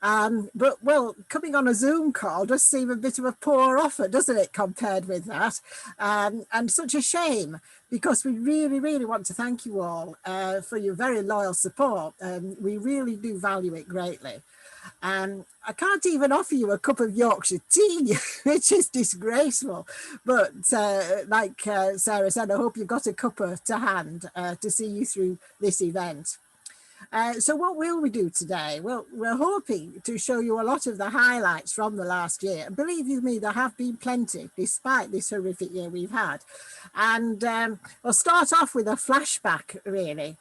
But well, coming on a Zoom call does seem a bit of a poor offer, doesn't it, compared with that? And such a shame, because we really, really want to thank you all for your very loyal support. We really do value it greatly. I can't even offer you a cup of Yorkshire tea, which is disgraceful. But like Sarah said, I hope you've got a cuppa to hand to see you through this event. So what will we do today? Well, we're hoping to show you a lot of the highlights from the last year. And believe you me, there have been plenty, despite this horrific year we've had. And we'll start off with a flashback, really,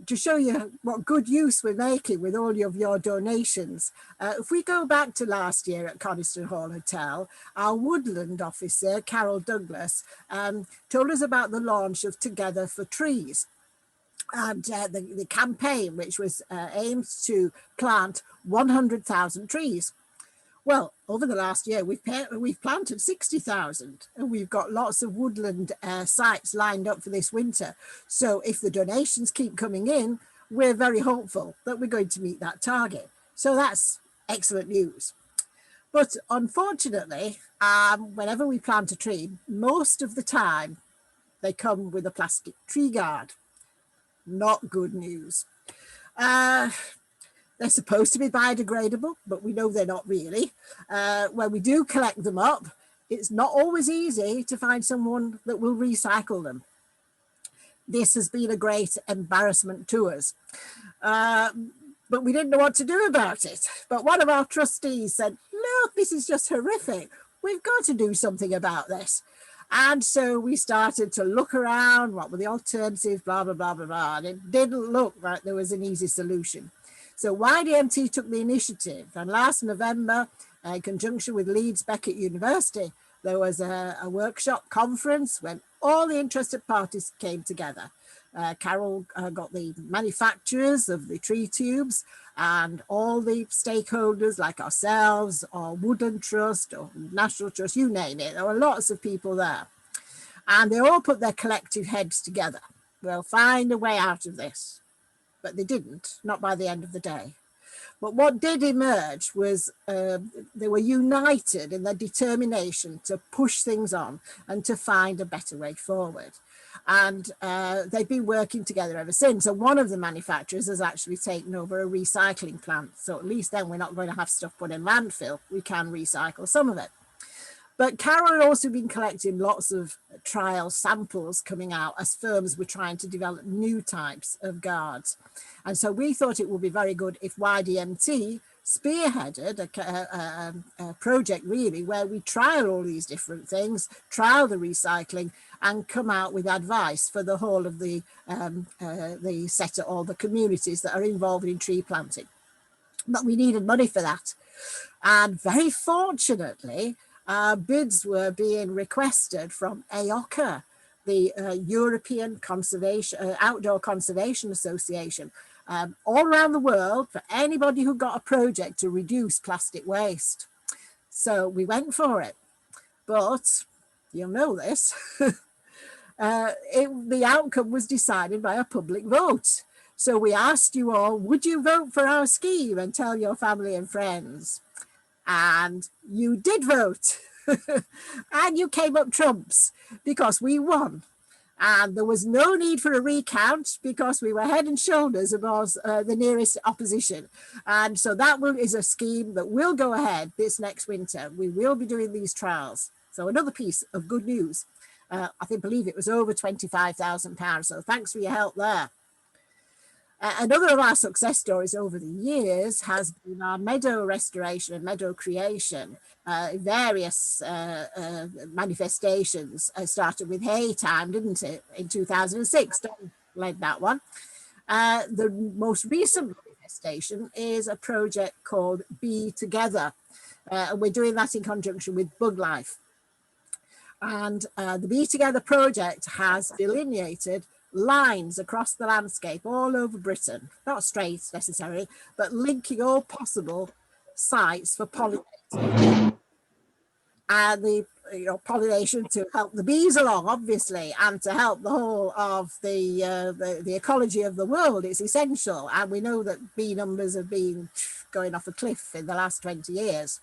to show you what good use we're making with all of your donations. If we go back to last year at Coniston Hall Hotel, our woodland officer, Carol Douglas, told us about the launch of Together for Trees. And the campaign, which was aimed to plant 100,000 trees. Well, over the last year, we've planted 60,000, and we've got lots of woodland sites lined up for this winter. So if the donations keep coming in, we're very hopeful that we're going to meet that target. So that's excellent news. But unfortunately, whenever we plant a tree, most of the time they come with a plastic tree guard. Not good news. They're supposed to be biodegradable, but we know they're not really. When we do collect them up, it's not always easy to find someone that will recycle them. This has been a great embarrassment to us, but we didn't know what to do about it. But one of our trustees said, look, this is just horrific. We've got to do something about this. And so we started to look around, what were the alternatives, blah, blah, blah, blah, blah. And it didn't look like there was an easy solution. So YDMT took the initiative. And last November, in conjunction with Leeds Beckett University, there was a workshop conference when all the interested parties came together. Carol got the manufacturers of the tree tubes and all the stakeholders like ourselves or Woodland Trust or National Trust, you name it. There were lots of people there. And they all put their collective heads together. We'll find a way out of this. But they didn't, not by the end of the day. But what did emerge was they were united in their determination to push things on and to find a better way forward. And they've been working together ever since. So one of the manufacturers has actually taken over a recycling plant. So at least then we're not going to have stuff put in landfill. We can recycle some of it. But Carol had also been collecting lots of trial samples coming out as firms were trying to develop new types of guards. And so we thought it would be very good if YDMT spearheaded a project really where we trial all these different things, trial the recycling and come out with advice for the whole of the sector or the communities that are involved in tree planting. But we needed money for that. And very fortunately, bids were being requested from AOCA, the European Outdoor Conservation Association, all around the world for anybody who got a project to reduce plastic waste. So we went for it, but you'll know this, the outcome was decided by a public vote. So we asked you all, would you vote for our scheme and tell your family and friends? And you did vote. And you came up trumps because we won. And there was no need for a recount because we were head and shoulders above the nearest opposition. And so that is a scheme that will go ahead this next winter. We will be doing these trials. So another piece of good news. I believe it was over £25,000. So thanks for your help there. Another of our success stories over the years has been our meadow restoration and meadow creation. Various manifestations started with hay time, didn't it, in 2006? Don led that one. The most recent manifestation is a project called Be Together. We're doing that in conjunction with Bug Life. And the Be Together project has delineated lines across the landscape all over Britain, not straight necessarily, but linking all possible sites for pollinating. And the pollination to help the bees along, obviously, and to help the whole of the ecology of the world is essential. And we know that bee numbers have been going off a cliff in the last 20 years.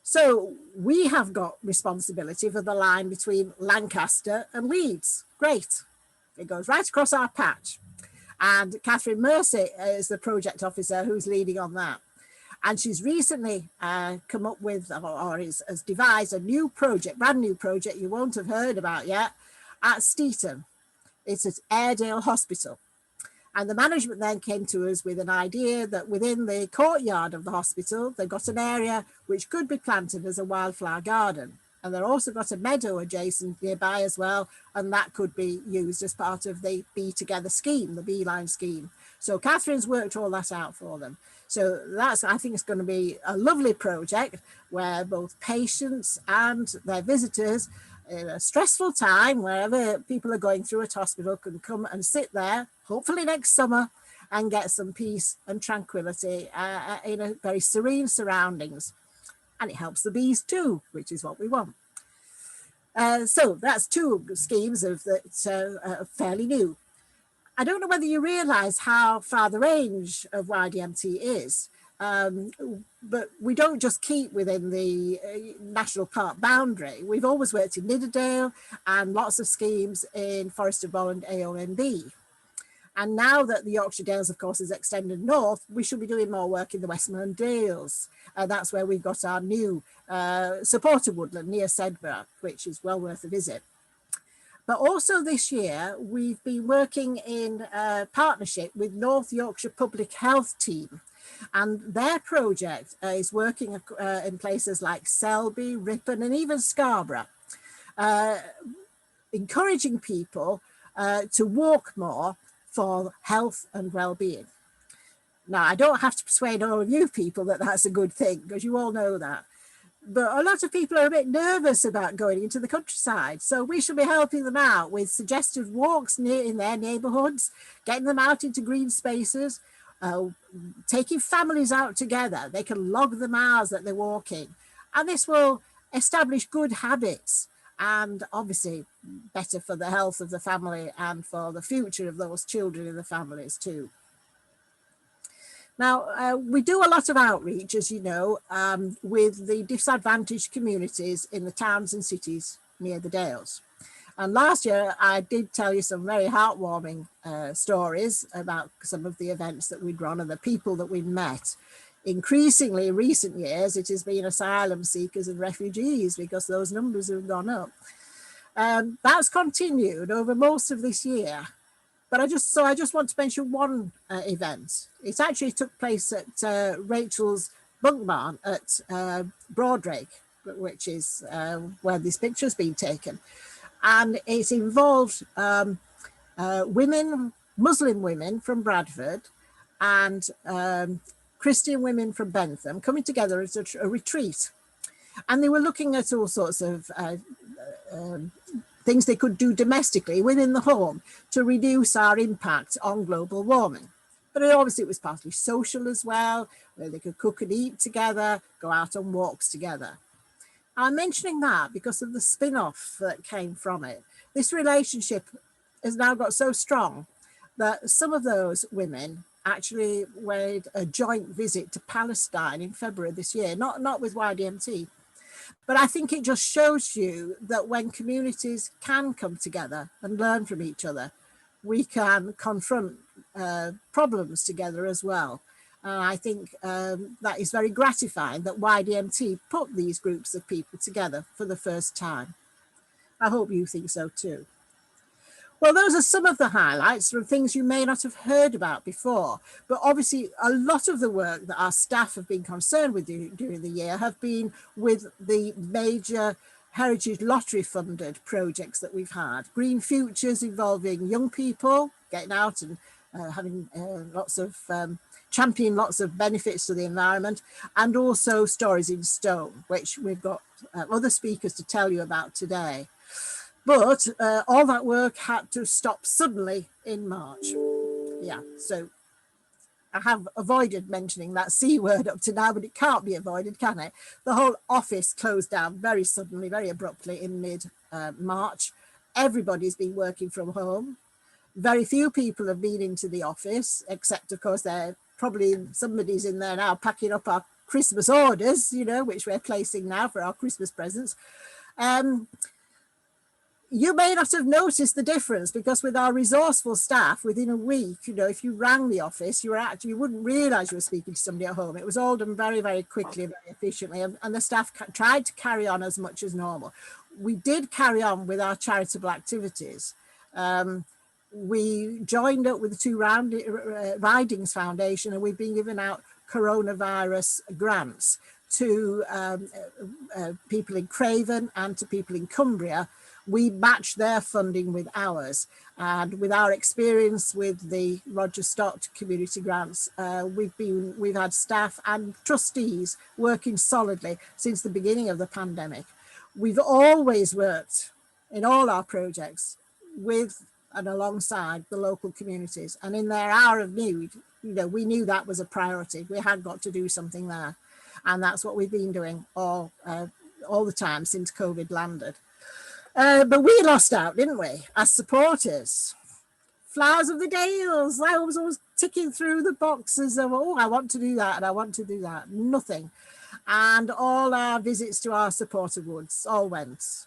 So we have got responsibility for the line between Lancaster and Leeds. Great. It goes right across our patch. And Catherine Mercy is the project officer who's leading on that. And she's recently come up with, or has devised a new project, brand new project you won't have heard about yet, at Steeton. It's at Airedale Hospital. And the management then came to us with an idea that within the courtyard of the hospital, they've got an area which could be planted as a wildflower garden. And they've also got a meadow adjacent nearby as well. And that could be used as part of the Bee Together scheme, the Beeline scheme. So Catherine's worked all that out for them. So that's, I think it's going to be a lovely project where both patients and their visitors in a stressful time, wherever people are going through at hospital, can come and sit there, hopefully next summer, and get some peace and tranquility in a very serene surroundings. And it helps the bees too, which is what we want. So that's two schemes that are fairly new. I don't know whether you realise how far the range of YDMT is, but we don't just keep within the national park boundary. We've always worked in Nidderdale and lots of schemes in Forest of Boll and AONB. And now that the Yorkshire Dales, of course, is extended north, we should be doing more work in the Westmoreland Dales. That's where we've got our new supporter woodland near Sedbergh, which is well worth a visit. But also this year, we've been working in partnership with North Yorkshire Public Health Team. And their project is working in places like Selby, Ripon, and even Scarborough, encouraging people to walk more for health and well-being. Now, I don't have to persuade all of you people that that's a good thing, because you all know that. But a lot of people are a bit nervous about going into the countryside. So we should be helping them out with suggested walks in their neighbourhoods, getting them out into green spaces, taking families out together. They can log the miles that they're walking. And this will establish good habits and obviously better for the health of the family and for the future of those children in the families too. Now, we do a lot of outreach, as you know, with the disadvantaged communities in the towns and cities near the Dales. And last year, I did tell you some very heartwarming stories about some of the events that we'd run and the people that we'd met. Increasingly, in recent years, it has been asylum seekers and refugees because those numbers have gone up. That's continued over most of this year. But I just want to mention one event. It actually took place at Rachel's bunk barn at Broadrake, which is where this picture's been taken. And it involved women, Muslim women from Bradford and Christian women from Bentham coming together as a retreat. And they were looking at all sorts of things they could do domestically within the home to reduce our impact on global warming. But obviously it was partly social as well, where they could cook and eat together, go out on walks together. I'm mentioning that because of the spin-off that came from it. This relationship has now got so strong that some of those women actually made a joint visit to Palestine in February this year, not with YDMT. But I think it just shows you that when communities can come together and learn from each other, we can confront problems together as well. I think that is very gratifying that YDMT put these groups of people together for the first time. I hope you think so too. Well, those are some of the highlights from things you may not have heard about before, but obviously a lot of the work that our staff have been concerned with during the year have been with the major Heritage Lottery funded projects that we've had. Green Futures involving young people getting out and having champion lots of benefits to the environment, and also Stories in Stone, which we've got other speakers to tell you about today. But all that work had to stop suddenly in March. Yeah, so I have avoided mentioning that C word up to now, but it can't be avoided, can it? The whole office closed down very suddenly, very abruptly in mid-March. Everybody's been working from home. Very few people have been into the office, except, of course, their probably somebody's in there now packing up our Christmas orders, you know, which we're placing now for our Christmas presents. You may not have noticed the difference, because with our resourceful staff, within a week, you know, if you rang the office, you wouldn't realise you were speaking to somebody at home. It was all done very, very quickly, very efficiently, and the staff tried to carry on as much as normal. We did carry on with our charitable activities. We joined up with the two Ridings Foundation, and we've been giving out coronavirus grants to people in Craven and to people in Cumbria. We match their funding with ours, and with our experience with the Roger Stott community grants, we've had staff and trustees working solidly since the beginning of the pandemic. We've always worked in all our projects with and alongside the local communities, and in their hour of need, you know, we knew that was a priority. We had got to do something there, and that's what we've been doing all the time since COVID landed. But we lost out, didn't we, as supporters? Flowers of the Dales. I was always ticking through the boxes of, oh, I want to do that and I want to do that. Nothing. And all our visits to our supporter woods all went.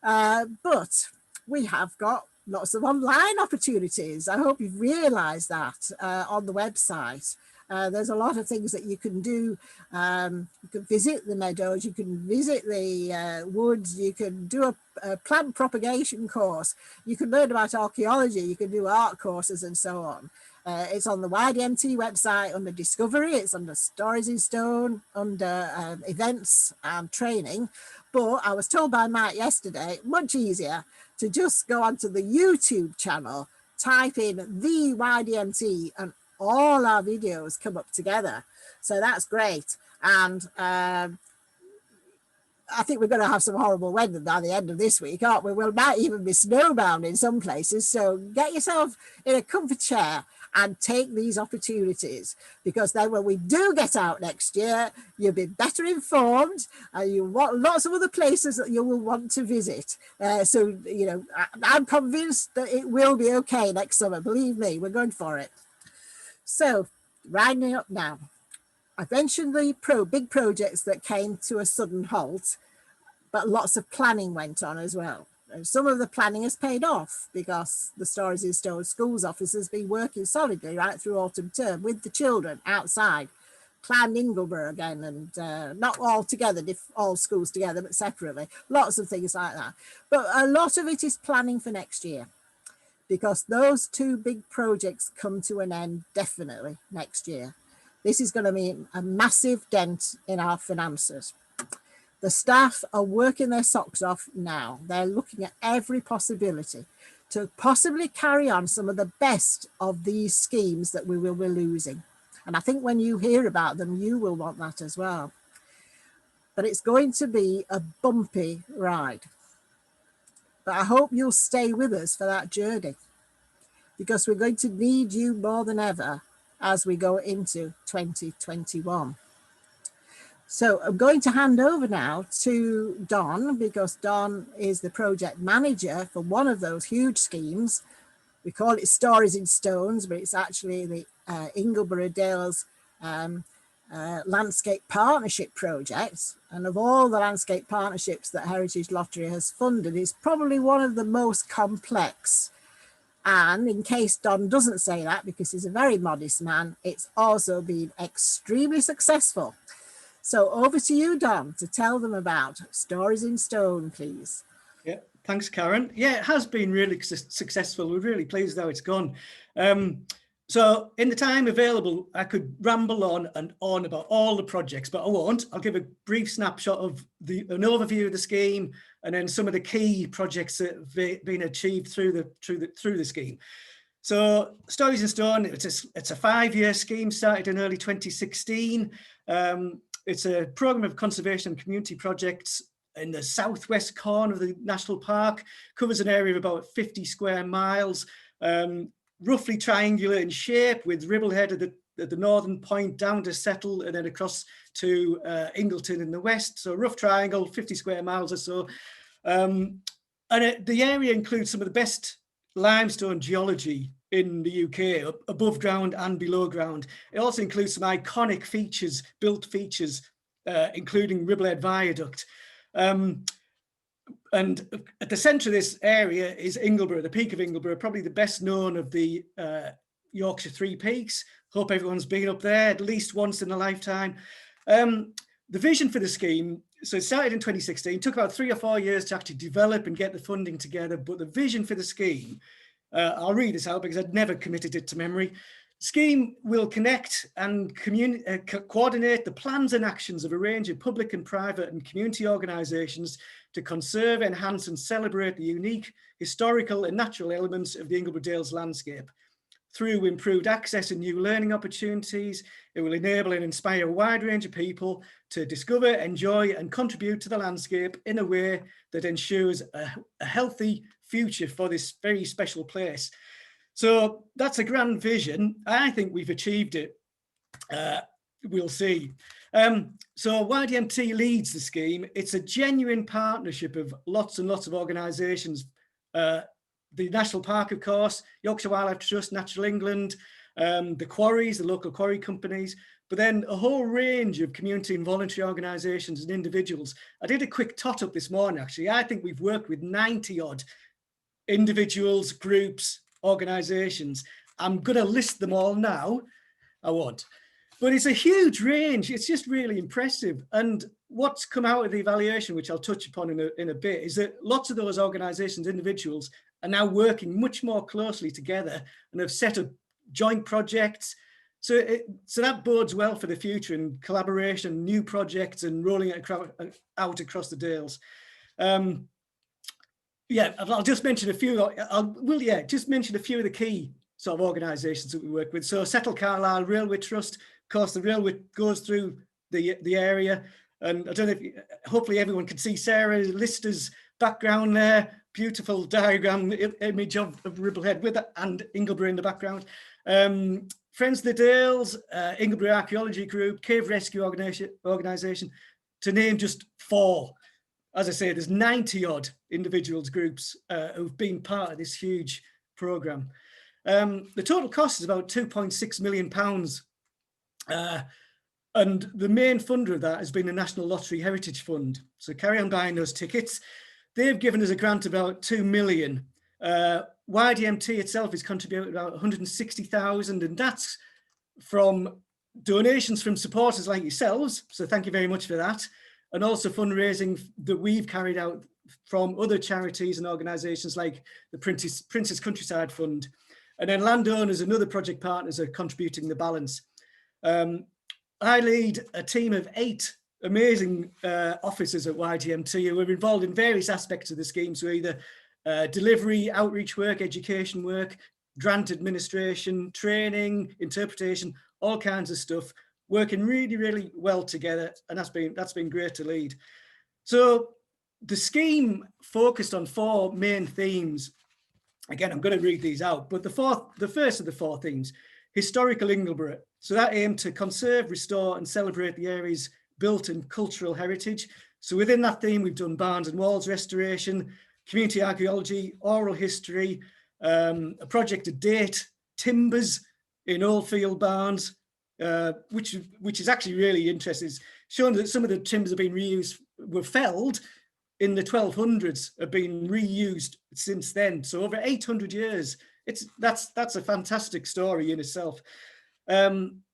But we have got lots of online opportunities. I hope you've realised that on the website. There's a lot of things that you can do. You can visit the meadows, you can visit the woods, you can do a plant propagation course, you can learn about archaeology, you can do art courses and so on. It's on the YDMT website under Discovery, it's under Stories in Stone, under events and training. But I was told by Mike yesterday, much easier to just go onto the YouTube channel, type in the YDMT, and all our videos come up together. So that's great. And I think we're going to have some horrible weather by the end of this week, aren't we? We might even be snowbound in some places. So get yourself in a comfy chair and take these opportunities, because then when we do get out next year, you'll be better informed, and you want lots of other places that you will want to visit. So, you know, I'm convinced that it will be okay next summer. Believe me, we're going for it. So, rounding up now, I mentioned the big projects that came to a sudden halt, but lots of planning went on as well. And some of the planning has paid off, because the Stories in Stone schools office has been working solidly right through autumn term with the children outside, Clan Ingleborough again, and not all together, all schools together, but separately. Lots of things like that. But a lot of it is planning for next year, because those two big projects come to an end definitely next year. This is going to be a massive dent in our finances. The staff are working their socks off now. They're looking at every possibility to possibly carry on some of the best of these schemes that we will be losing. And I think when you hear about them, you will want that as well. But it's going to be a bumpy ride. But I hope you'll stay with us for that journey, because we're going to need you more than ever as we go into 2021. So I'm going to hand over now to Don, because Don is the project manager for one of those huge schemes. We call it Stories in Stones, but it's actually the Ingleborough Dales Landscape Partnership Project. And of all the landscape partnerships that Heritage Lottery has funded, it's probably one of the most complex. And in case Don doesn't say that, because he's a very modest man, it's also been extremely successful. So over to you, Don, to tell them about Stories in Stone, please. Yeah, thanks, Karen. Yeah, it has been really successful. We're really pleased how it's gone. So in the time available, I could ramble on and on about all the projects, but I won't. I'll give a brief snapshot of an overview of the scheme, and then some of the key projects that have been achieved through the scheme. So Stories in Stone, it's a 5-year scheme, started in early 2016. It's a program of conservation and community projects in the southwest corner of the national park, covers an area of about 50 square miles, roughly triangular in shape, with Ribblehead at the northern point down to Settle, and then across to Ingleton in the west. So rough triangle, 50 square miles or so. The area includes some of the best limestone geology in the UK, above ground and below ground. It also includes some iconic features, built features, including Ribblehead Viaduct. And at the centre of this area is Ingleborough, the Peak of Ingleborough, probably the best known of the Yorkshire Three Peaks. Hope everyone's been up there at least once in a lifetime. The vision for the scheme, so it started in 2016, took about 3 or 4 years to actually develop and get the funding together, but the vision for the scheme, I'll read this out because I'd never committed it to memory. Scheme will connect and coordinate the plans and actions of a range of public and private and community organisations to conserve, enhance and celebrate the unique historical and natural elements of the Ingleborough Dales landscape. Through improved access and new learning opportunities, it will enable and inspire a wide range of people to discover, enjoy and contribute to the landscape in a way that ensures a healthy future for this very special place. So that's a grand vision. I think we've achieved it. We'll see. So YDMT leads the scheme. It's a genuine partnership of lots and lots of organisations. The National Park, of course, Yorkshire Wildlife Trust, Natural England, the quarries, the local quarry companies, but then a whole range of community and voluntary organisations and individuals. I did a quick tot up this morning, actually. I think we've worked with 90 odd individuals, groups, organisations. I'm going to list them all now. I won't. But it's a huge range. It's just really impressive. And what's come out of the evaluation, which I'll touch upon in a bit, is that lots of those organisations, individuals, are now working much more closely together and have set up joint projects. So that bodes well for the future and collaboration, new projects and rolling it out across the Dales. Yeah, I'll just mention a few. Just mention a few of the key sort of organisations that we work with. So Settle Carlisle Railway Trust, of course, the railway goes through the area. And I don't know if, hopefully everyone can see Sarah Lister's background there. Beautiful diagram image of Ribblehead with it and Ingleborough in the background. Friends of the Dales, Ingleborough Archaeology Group, Cave Rescue Organisation, to name just 4. As I say, there's 90 odd individuals, groups who've been part of this huge programme. The total cost is about £2.6 million. And the main funder of that has been the National Lottery Heritage Fund. So carry on buying those tickets. They've given us a grant of about 2 million. YDMT itself is contributing about 160,000, and that's from donations from supporters like yourselves. So thank you very much for that. And also fundraising that we've carried out from other charities and organisations like the Princess Countryside Fund. And then landowners and other project partners are contributing the balance. I lead a team of 8 amazing officers at YDMT who are involved in various aspects of the scheme. So either delivery, outreach work, education work, grant administration, training, interpretation, all kinds of stuff, working really, really well together. And that's been great to lead. So the scheme focused on 4 main themes. Again, I'm going to read these out, but the first of the 4 themes, historical Ingleborough. So that aimed to conserve, restore and celebrate the area's built and cultural heritage. So within that theme, we've done barns and walls restoration, community archaeology, oral history, a project to date, timbers in Oldfield barns, which is actually really interesting. It's shown that some of the timbers have been reused, were felled in the 1200s, have been reused since then. So over 800 years, that's a fantastic story in itself.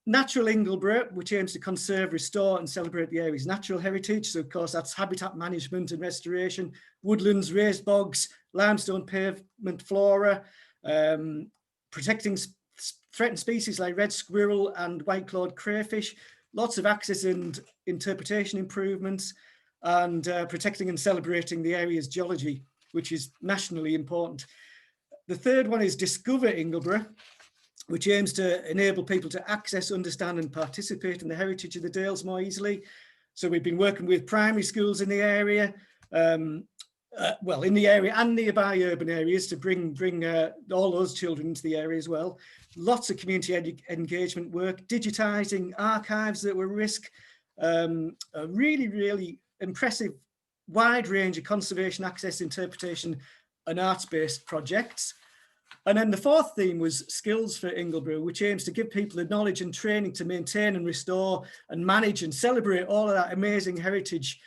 Natural Ingleborough, which aims to conserve, restore and celebrate the area's natural heritage. So of course that's habitat management and restoration, woodlands, raised bogs, limestone pavement flora, protecting threatened species like red squirrel and white-clawed crayfish, lots of access and interpretation improvements, and protecting and celebrating the area's geology, which is nationally important. The third one is Discover Ingleborough, which aims to enable people to access, understand and participate in the heritage of the Dales more easily. So we've been working with primary schools in the area, in the area and nearby urban areas to bring all those children into the area as well. Lots of community engagement work, digitising archives that were risk, a really, really impressive wide range of conservation, access, interpretation and arts-based projects. And then the fourth theme was skills for Ingleborough, which aims to give people the knowledge and training to maintain and restore and manage and celebrate all of that amazing heritage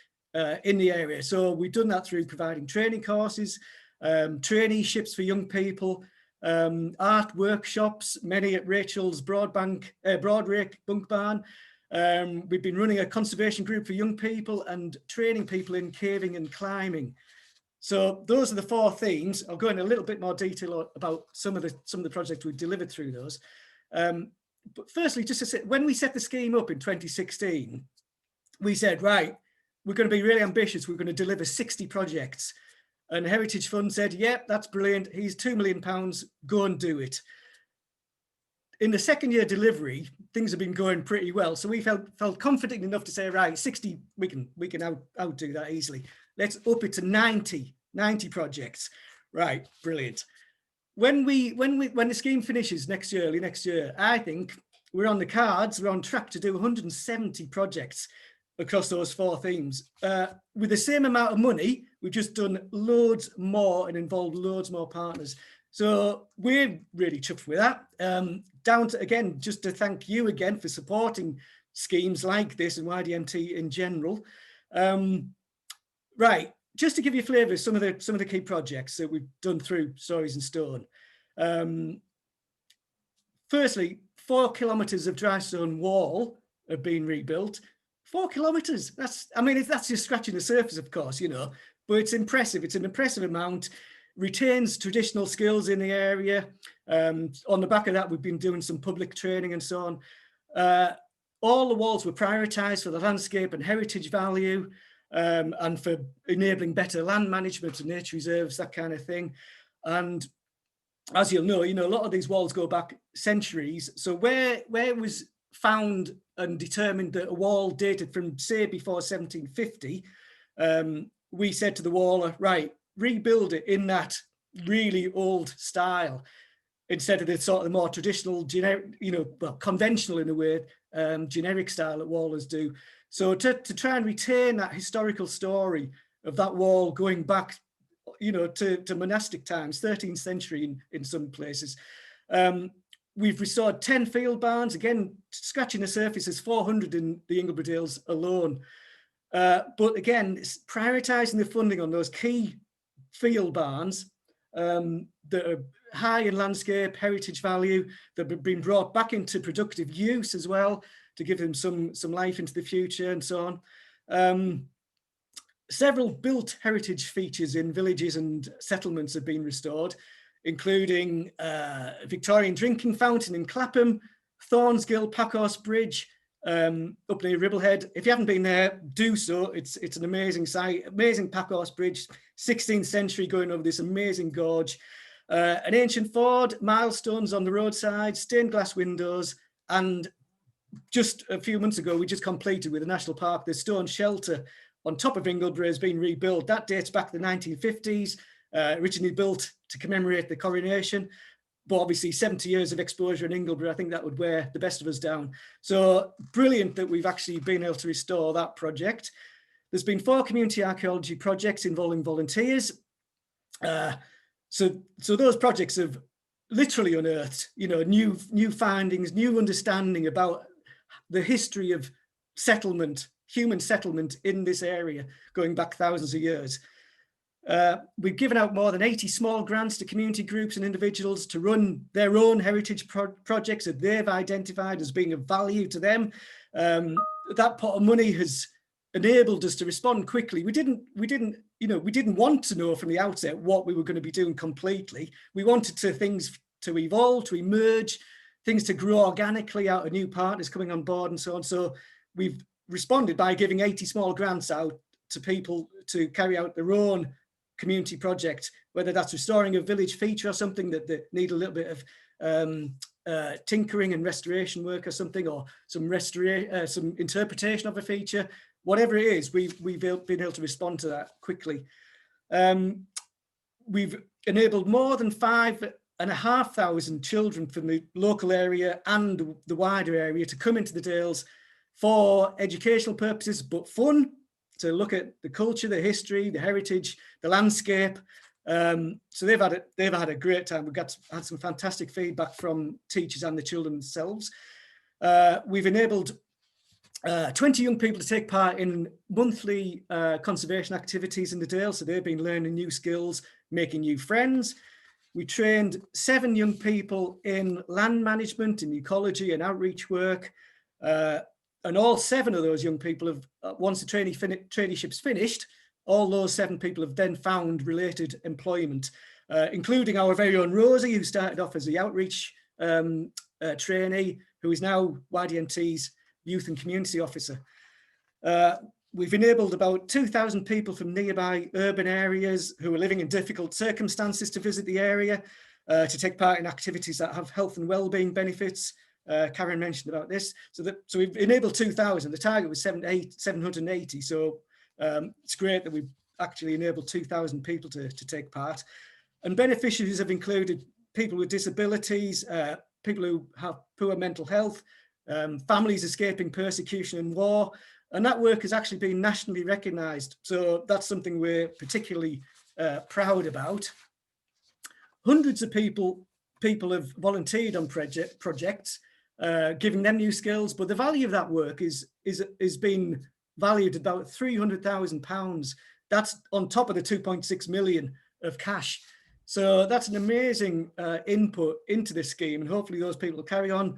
in the area. So we've done that through providing training courses, traineeships for young people, art workshops, many at Rachel's Broadrake Bunk Barn. We've been running a conservation group for young people and training people in caving and climbing. So those are the four themes. I'll go into a little bit more detail about some of the projects we've delivered through those. But firstly, just to say, when we set the scheme up in 2016, we said, right, we're going to be really ambitious. We're going to deliver 60 projects. And the Heritage Fund said, yep, that's brilliant. Here's £2 million. Go and do it. In the second year delivery, things have been going pretty well. So we felt confident enough to say, right, 60, we can outdo that easily. Let's up it to 90 projects. Right, brilliant. When the scheme finishes early next year, I think we're on the cards. We're on track to do 170 projects across those four themes. With the same amount of money, we've just done loads more and involved loads more partners. So we're really chuffed with that. Down to, again, just to thank you again for supporting schemes like this and YDMT in general. Right, just to give you a flavour of some of the key projects that we've done through Stories in Stone. Firstly, 4 kilometres of dry stone wall have been rebuilt. 4 kilometres. That's just scratching the surface, of course, you know, but it's impressive. It's an impressive amount. Retains traditional skills in the area. On the back of that, we've been doing some public training and so on. All the walls were prioritised for the landscape and heritage value. And for enabling better land management and nature reserves, that kind of thing. And as you'll know, a lot of these walls go back centuries. So where it was found and determined that a wall dated from, say, before 1750, we said to the waller, right, rebuild it in that really old style instead of the sort of the more traditional, generic, conventional in a way, generic style that wallers do. So to try and retain that historical story of that wall going back, to monastic times, 13th century in some places. We've restored 10 field barns, again, scratching the surface, there's 400 in the Ingleborough Dales alone. But again, it's prioritising the funding on those key field barns that are high in landscape, heritage value, that have been brought back into productive use as well, to give them some life into the future and so on. Several built heritage features in villages and settlements have been restored, including Victorian drinking fountain in Clapham, Thornsgill Packhorse Bridge up near Ribblehead. If you haven't been there, do so. It's an amazing site, amazing Packhorse Bridge, 16th century, going over this amazing gorge. An ancient ford, milestones on the roadside, stained glass windows, and just a few months ago, we just completed with the National Park, the stone shelter on top of Ingleborough has been rebuilt. That dates back to the 1950s, originally built to commemorate the coronation. But obviously 70 years of exposure in Ingleborough, I think that would wear the best of us down. So brilliant that we've actually been able to restore that project. There's been 4 community archaeology projects involving volunteers. So those projects have literally unearthed, new findings, new understanding about the history of settlement, human settlement in this area, going back thousands of years. We've given out more than 80 small grants to community groups and individuals to run their own heritage projects that they've identified as being of value to them. That pot of money has enabled us to respond quickly. We didn't want to know from the outset what we were going to be doing completely. We wanted things to evolve, to emerge, things to grow organically out of new partners coming on board and so on. So we've responded by giving 80 small grants out to people to carry out their own community project, whether that's restoring a village feature or something that need a little bit of tinkering and restoration work or something, or some interpretation of a feature, whatever it is, we've been able to respond to that quickly. We've enabled more than 5,500 children from the local area and the wider area to come into the Dales for educational purposes, but fun, to look at the culture, the history, the heritage, the landscape, So they've had a great time. We've had some fantastic feedback from teachers and the children themselves. We've enabled 20 young people to take part in monthly conservation activities in the Dale. So they've been learning new skills, making new friends. We trained 7 young people in land management, in ecology and outreach work. And all 7 of those young people have, once the traineeship's finished, all those 7 people have then found related employment, including our very own Rosie, who started off as the outreach trainee, who is now YDMT's Youth and Community Officer. We've enabled about 2,000 people from nearby urban areas who are living in difficult circumstances to visit the area, to take part in activities that have health and well-being benefits. Karen mentioned about this. So we've enabled 2,000. The target was 780. So it's great that we've actually enabled 2,000 people to take part. And beneficiaries have included people with disabilities, people who have poor mental health, families escaping persecution and war. And that work has actually been nationally recognised. So that's something we're particularly proud about. Hundreds of people have volunteered on projects, giving them new skills. But the value of that work is being valued at about £300,000. That's on top of the 2.6 million of cash. So that's an amazing input into this scheme. And hopefully those people will carry on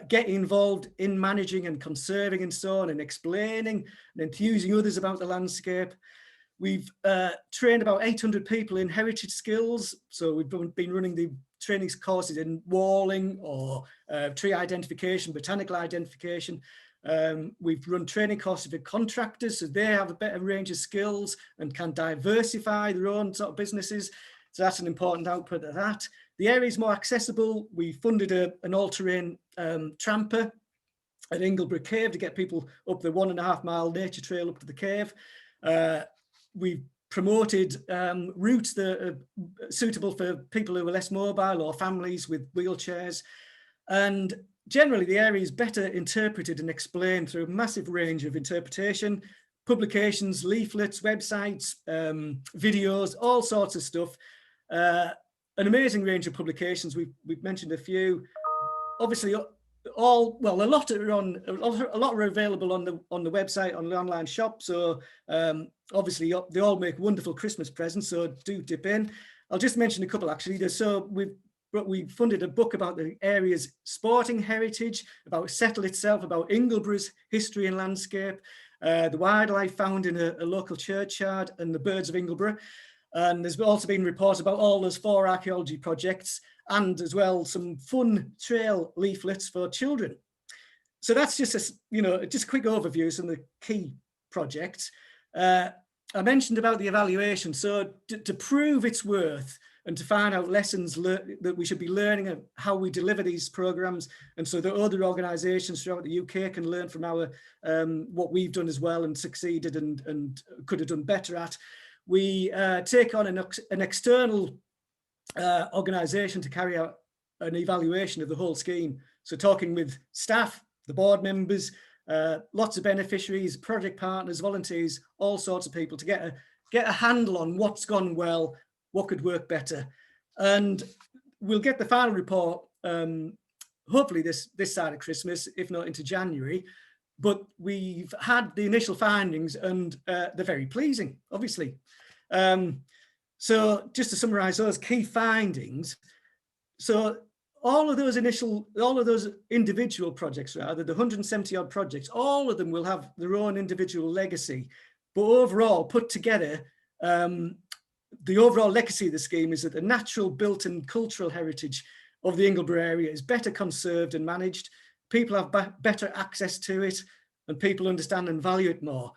getting involved in managing and conserving and so on, and explaining and enthusing others about the landscape. We've trained about 800 people in heritage skills. So we've been running the training courses in walling or tree identification, botanical identification. We've run training courses for contractors, so they have a better range of skills and can diversify their own sort of businesses. So that's an important output of that. The area is more accessible. We funded an all-terrain tramper at Ingleborough Cave to get people up the 1.5 mile nature trail up to the cave. We've promoted routes that are suitable for people who are less mobile or families with wheelchairs. And generally, the area is better interpreted and explained through a massive range of interpretation, publications, leaflets, websites, videos, all sorts of stuff. An amazing range of publications. We've mentioned a few. Obviously, a lot are available on the website, on the online shop. So obviously, they all make wonderful Christmas presents. So do dip in. I'll just mention a couple actually. So we funded a book about the area's sporting heritage, about Settle itself, about Ingleborough's history and landscape, the wildlife found in a local churchyard, and the birds of Ingleborough. And there's also been reports about all those 4 archaeology projects, and as well some fun trail leaflets for children. So that's just a quick overview of some of the key projects. I mentioned about the evaluation. So to prove its worth and to find out lessons that we should be learning of how we deliver these programs, and so that other organisations throughout the UK can learn from our what we've done as well and succeeded and could have done better at. We take on an external organisation to carry out an evaluation of the whole scheme. So talking with staff, the board members, lots of beneficiaries, project partners, volunteers, all sorts of people to get a handle on what's gone well, what could work better. And we'll get the final report hopefully this side of Christmas, if not into January. But we've had the initial findings, and they're very pleasing, obviously. So just to summarise those key findings, so all of those individual projects, rather, the 170 odd projects, all of them will have their own individual legacy. But overall, put together, the overall legacy of the scheme is that the natural, built and cultural heritage of the Ingleborough area is better conserved and managed. People have better access to it, and people understand and value it more.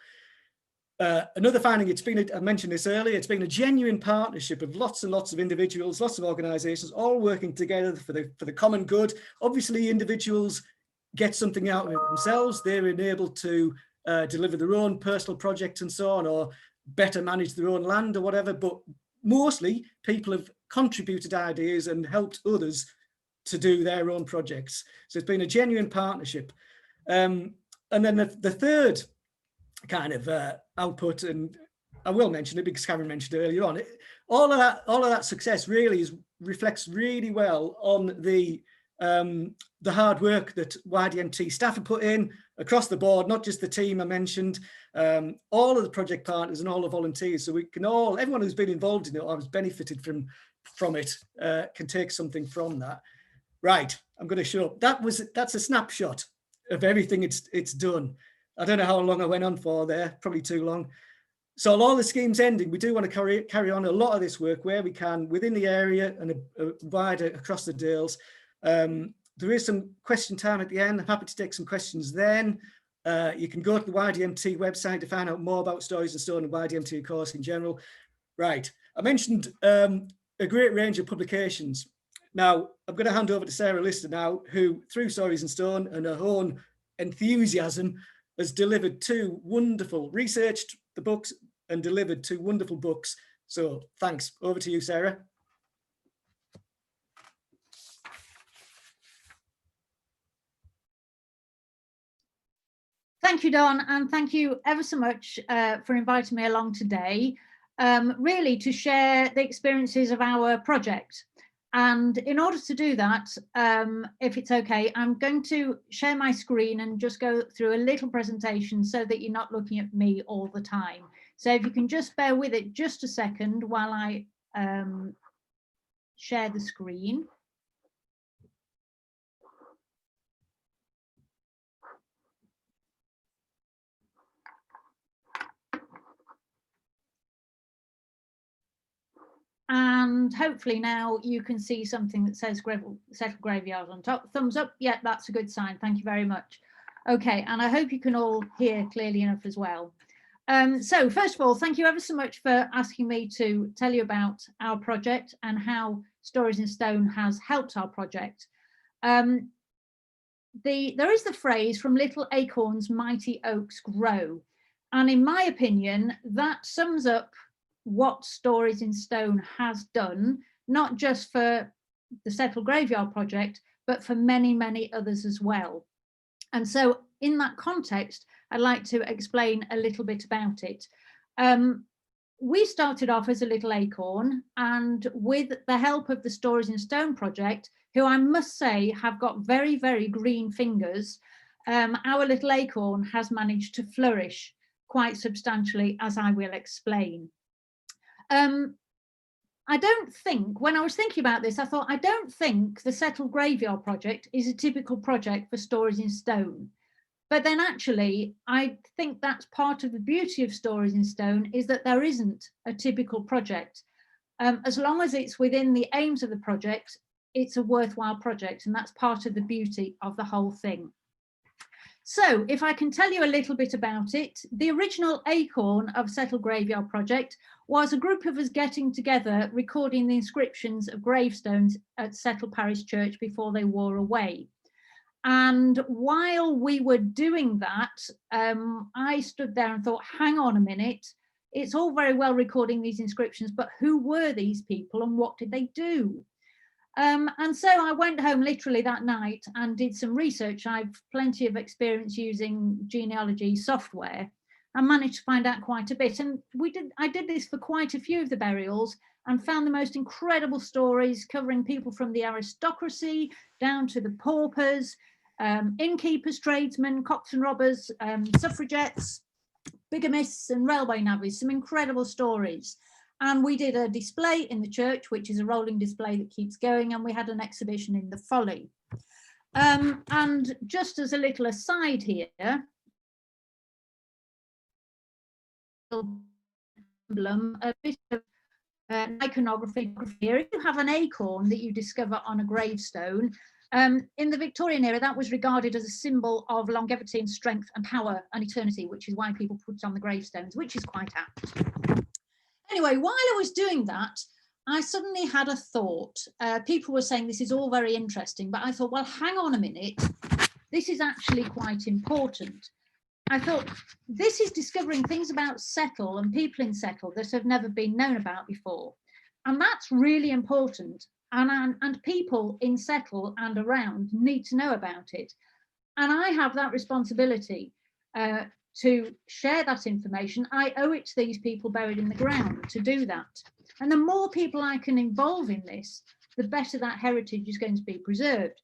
Another finding, I mentioned this earlier, it's been a genuine partnership of lots and lots of individuals, lots of organisations, all working together for the common good. Obviously, individuals get something out of it themselves. They're enabled to deliver their own personal projects and so on, or better manage their own land or whatever. But mostly, people have contributed ideas and helped others to do their own projects. So it's been a genuine partnership. And then the third kind of output and I will mention it because Karen mentioned it earlier on. All of that success really reflects really well on the hard work that YDMT staff have put in across the board, not just the team I mentioned, all of the project partners and all the volunteers. So we can everyone who's been involved in it or has benefited from it can take something from that. Right, I'm going to show that's a snapshot of everything it's done. I don't know how long I went on for there, probably too long. So all the schemes ending, we do want to carry on a lot of this work where we can within the area and wider across the Dales. There is some question time at the end. I'm happy to take some questions then. You can go to the YDMT website to find out more about Stories in Stone and YDMT course in general. Right, I mentioned a great range of publications. Now, I'm going to hand over to Sarah Lister now, who through Stories in Stone and her own enthusiasm has delivered researched the books and delivered 2 wonderful books. So thanks. Over to you, Sarah. Thank you, Don, and thank you ever so much for inviting me along today, really to share the experiences of our project. And in order to do that, if it's okay, I'm going to share my screen and just go through a little presentation so that you're not looking at me all the time. So if you can just bear with it just a second while I share the screen. And hopefully now you can see something that says Settle Graveyard on top. Thumbs up. Yeah, that's a good sign. Thank you very much. Okay, and I hope you can all hear clearly enough as well. So first of all, thank you ever so much for asking me to tell you about our project and how Stories in Stone has helped our project. There is the phrase, from little acorns, mighty oaks grow. And in my opinion, that sums up what Stories in Stone has done, not just for the Settle Graveyard project, but for many, many others as well. And so in that context, I'd like to explain a little bit about it. We started off as a little acorn, and with the help of the Stories in Stone project, who I must say have got very, very green fingers, our little acorn has managed to flourish quite substantially, as I will explain. I don't think, when I was thinking about this, I thought, I don't think the Settle Graveyard project is a typical project for Stories in Stone. But then actually, I think that's part of the beauty of Stories in Stone, is that there isn't a typical project. As long as it's within the aims of the project, it's a worthwhile project, and that's part of the beauty of the whole thing. So if I can tell you a little bit about it, the original acorn of Settle Graveyard project was a group of us getting together, recording the inscriptions of gravestones at Settle Parish Church before they wore away. And while we were doing that, I stood there and thought, hang on a minute, it's all very well recording these inscriptions, but who were these people and what did they do? And so I went home literally that night and did some research. I've plenty of experience using genealogy software and managed to find out quite a bit. And I did this for quite a few of the burials and found the most incredible stories covering people from the aristocracy down to the paupers, innkeepers, tradesmen, cocks and robbers, suffragettes, bigamists and railway navvies, some incredible stories. And we did a display in the church, which is a rolling display that keeps going, and we had an exhibition in the Folly. And just as a little aside here, a bit of iconography here. If you have an acorn that you discover on a gravestone, in the Victorian era, that was regarded as a symbol of longevity and strength and power and eternity, which is why people put it on the gravestones, which is quite apt. Anyway, while I was doing that, I suddenly had a thought. People were saying this is all very interesting, but I thought, well, hang on a minute. This is actually quite important. I thought, this is discovering things about Settle and people in Settle that have never been known about before. And that's really important. And people in Settle and around need to know about it. And I have that responsibility to share that information. I owe it to these people buried in the ground to do that. And the more people I can involve in this, the better that heritage is going to be preserved.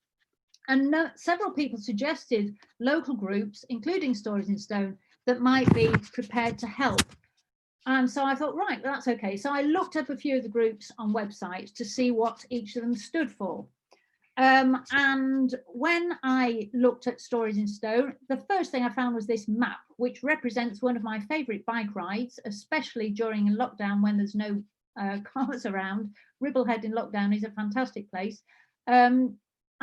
And several people suggested local groups, including Stories in Stone, that might be prepared to help. And so I thought, right, that's okay. So I looked up a few of the groups on websites to see what each of them stood for. And when I looked at Stories in Stone, the first thing I found was this map, which represents one of my favourite bike rides, especially during a lockdown when there's no cars around. Ribblehead in lockdown is a fantastic place.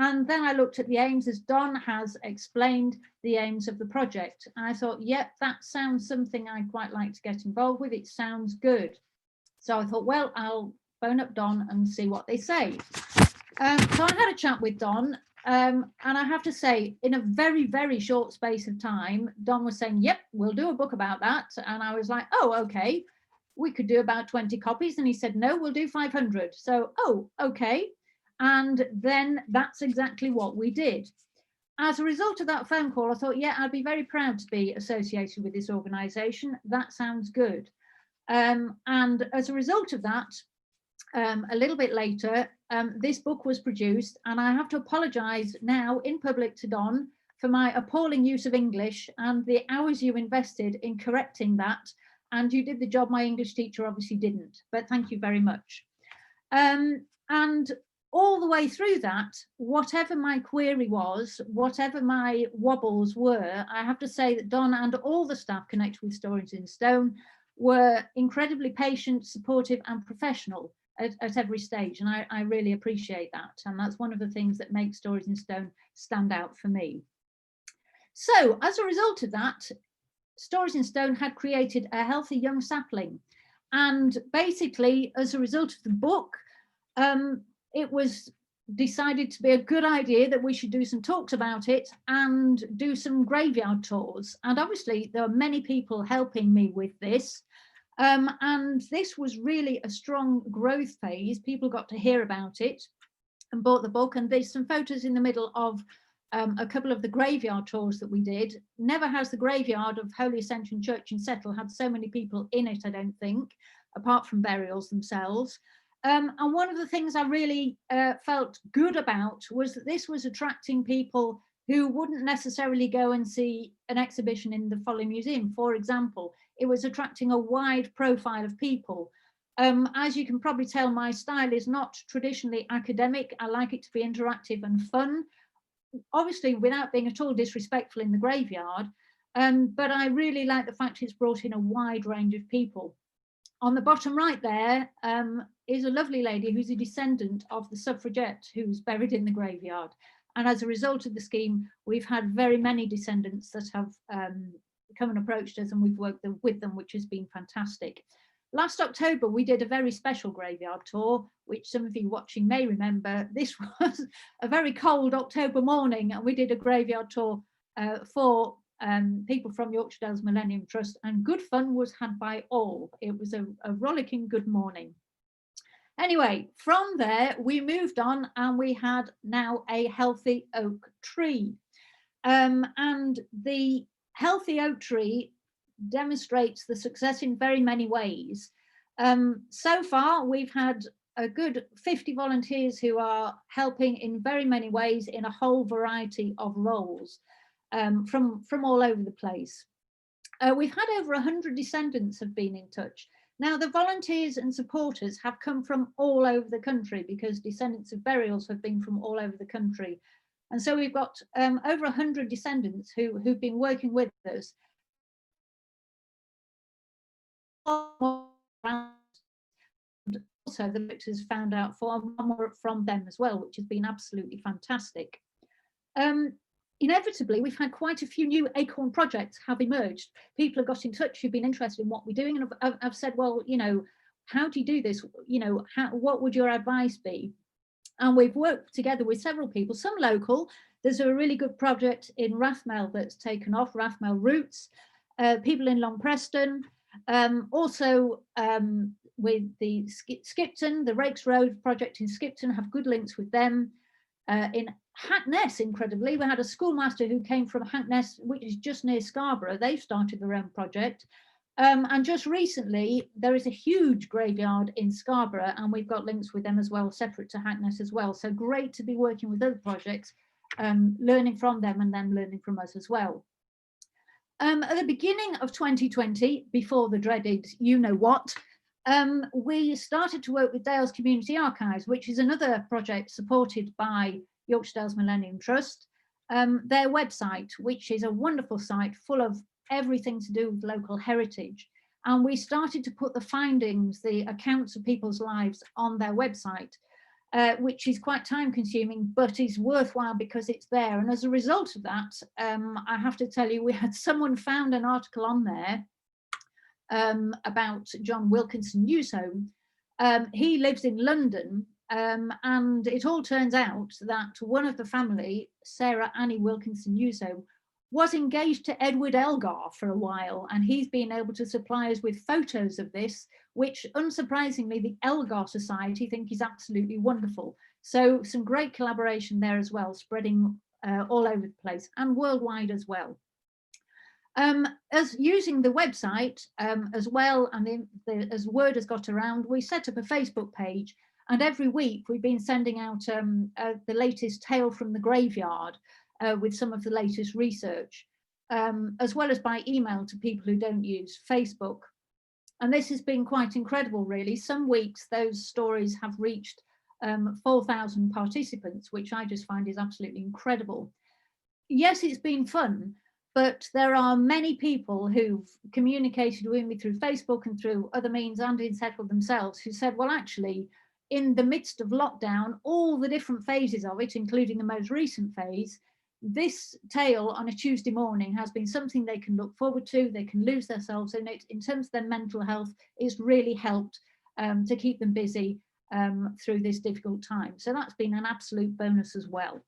And then I looked at the aims, as Don has explained the aims of the project. And I thought, yep, that sounds something I'd quite like to get involved with. It sounds good. So I thought, well, I'll phone up Don and see what they say. So I had a chat with Don, and I have to say, in a very, very short space of time, Don was saying, yep, we'll do a book about that. And I was like, oh, okay, we could do about 20 copies. And he said, no, we'll do 500. So, oh, okay. And then that's exactly what we did. As a result of that phone call, I thought, yeah, I'd be very proud to be associated with this organisation. That sounds good. And as a result of that, a little bit later, this book was produced, and I have to apologise now in public to Don for my appalling use of English and the hours you invested in correcting that. And you did the job my English teacher obviously didn't, but thank you very much. And all the way through that, whatever my query was, whatever my wobbles were, I have to say that Don and all the staff connected with Stories in Stone were incredibly patient, supportive and professional at every stage. And I really appreciate that. And that's one of the things that makes Stories in Stone stand out for me. So as a result of that, Stories in Stone had created a healthy young sapling. And basically, as a result of the book, it was decided to be a good idea that we should do some talks about it and do some graveyard tours. And obviously there are many people helping me with this. And this was really a strong growth phase. People got to hear about it and bought the book. And there's some photos in the middle of a couple of the graveyard tours that we did. Never has the graveyard of Holy Ascension Church in Settle had so many people in it, I don't think, apart from burials themselves. And one of the things I really felt good about was that this was attracting people who wouldn't necessarily go and see an exhibition in the Folly Museum. For example, it was attracting a wide profile of people. As you can probably tell, my style is not traditionally academic. I like it to be interactive and fun, obviously without being at all disrespectful in the graveyard. But I really like the fact it's brought in a wide range of people. On the bottom right there is a lovely lady who's a descendant of the suffragette who's buried in the graveyard. And as a result of the scheme, we've had very many descendants that have come and approached us, and we've worked with them, which has been fantastic. Last October, we did a very special graveyard tour, which some of you watching may remember. This was a very cold October morning, and we did a graveyard tour for people from Yorkshire Dales Millennium Trust, and good fun was had by all. It was a rollicking good morning. Anyway, from there we moved on, and we had now a healthy oak tree. And the healthy oak tree demonstrates the success in very many ways. So far we've had a good 50 volunteers who are helping in very many ways in a whole variety of roles. From all over the place. We've had over 100 descendants have been in touch. Now the volunteers and supporters have come from all over the country, because descendants of burials have been from all over the country. And so we've got over 100 descendants who've been working with us. And also the victors found out far more from them as well, which has been absolutely fantastic. Inevitably, we've had quite a few new acorn projects have emerged. People have got in touch who've been interested in what we're doing, and I've said, well, you know, how do you do this? You know, what would your advice be? And we've worked together with several people, some local. There's a really good project in Rathmel that's taken off, Rathmel Roots, people in Long Preston, also with the Skipton, the Rakes Road project in Skipton, have good links with them. in Hackness, incredibly. We had a schoolmaster who came from Hackness, which is just near Scarborough. They've started their own project. And just recently, there is a huge graveyard in Scarborough, and we've got links with them as well, separate to Hackness as well. So great to be working with other projects, learning from them and then learning from us as well. At the beginning of 2020, before the dreaded you-know-what, we started to work with Dales Community Archives, which is another project supported by Yorkshire Dales Millennium Trust. Their website, which is a wonderful site full of everything to do with local heritage. And we started to put the findings, the accounts of people's lives on their website, which is quite time consuming, but is worthwhile because it's there. And as a result of that, I have to tell you, we had someone found an article on there about John Wilkinson Newshome. He lives in London, and it all turns out that one of the family, Sarah Annie Wilkinson Newshome, was engaged to Edward Elgar for a while, and he's been able to supply us with photos of this, which unsurprisingly the Elgar Society think is absolutely wonderful. So some great collaboration there as well, spreading all over the place and worldwide as well. As using the website as well, and as word has got around, we set up a Facebook page, and every week we've been sending out the latest tale from the graveyard with some of the latest research, as well as by email to people who don't use Facebook. And this has been quite incredible, really. Some weeks those stories have reached 4,000 participants, which I just find is absolutely incredible. Yes, it's been fun, but there are many people who've communicated with me through Facebook and through other means and in Settle themselves, who said, well, actually, in the midst of lockdown, all the different phases of it, including the most recent phase, this tale on a Tuesday morning has been something they can look forward to, they can lose themselves in it. In terms of their mental health, it's really helped to keep them busy through this difficult time. So that's been an absolute bonus as well.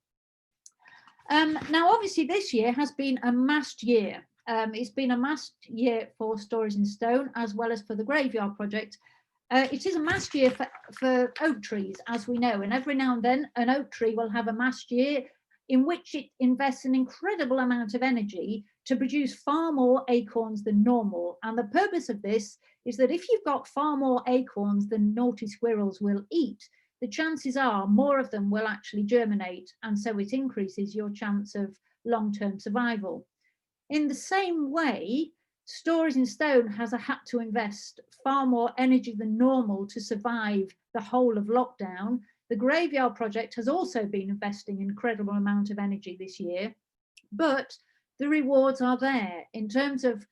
Now, obviously, this year has been a mast year. It's been a mast year for Stories in Stone, as well as for the Graveyard Project. It is a mast year for oak trees, as we know, and every now and then an oak tree will have a mast year in which it invests an incredible amount of energy to produce far more acorns than normal. And the purpose of this is that if you've got far more acorns than naughty squirrels will eat, the chances are more of them will actually germinate, and so it increases your chance of long-term survival. In the same way, Stories in Stone has had to invest far more energy than normal to survive the whole of lockdown. The Graveyard Project has also been investing an incredible amount of energy this year, but the rewards are there. In terms of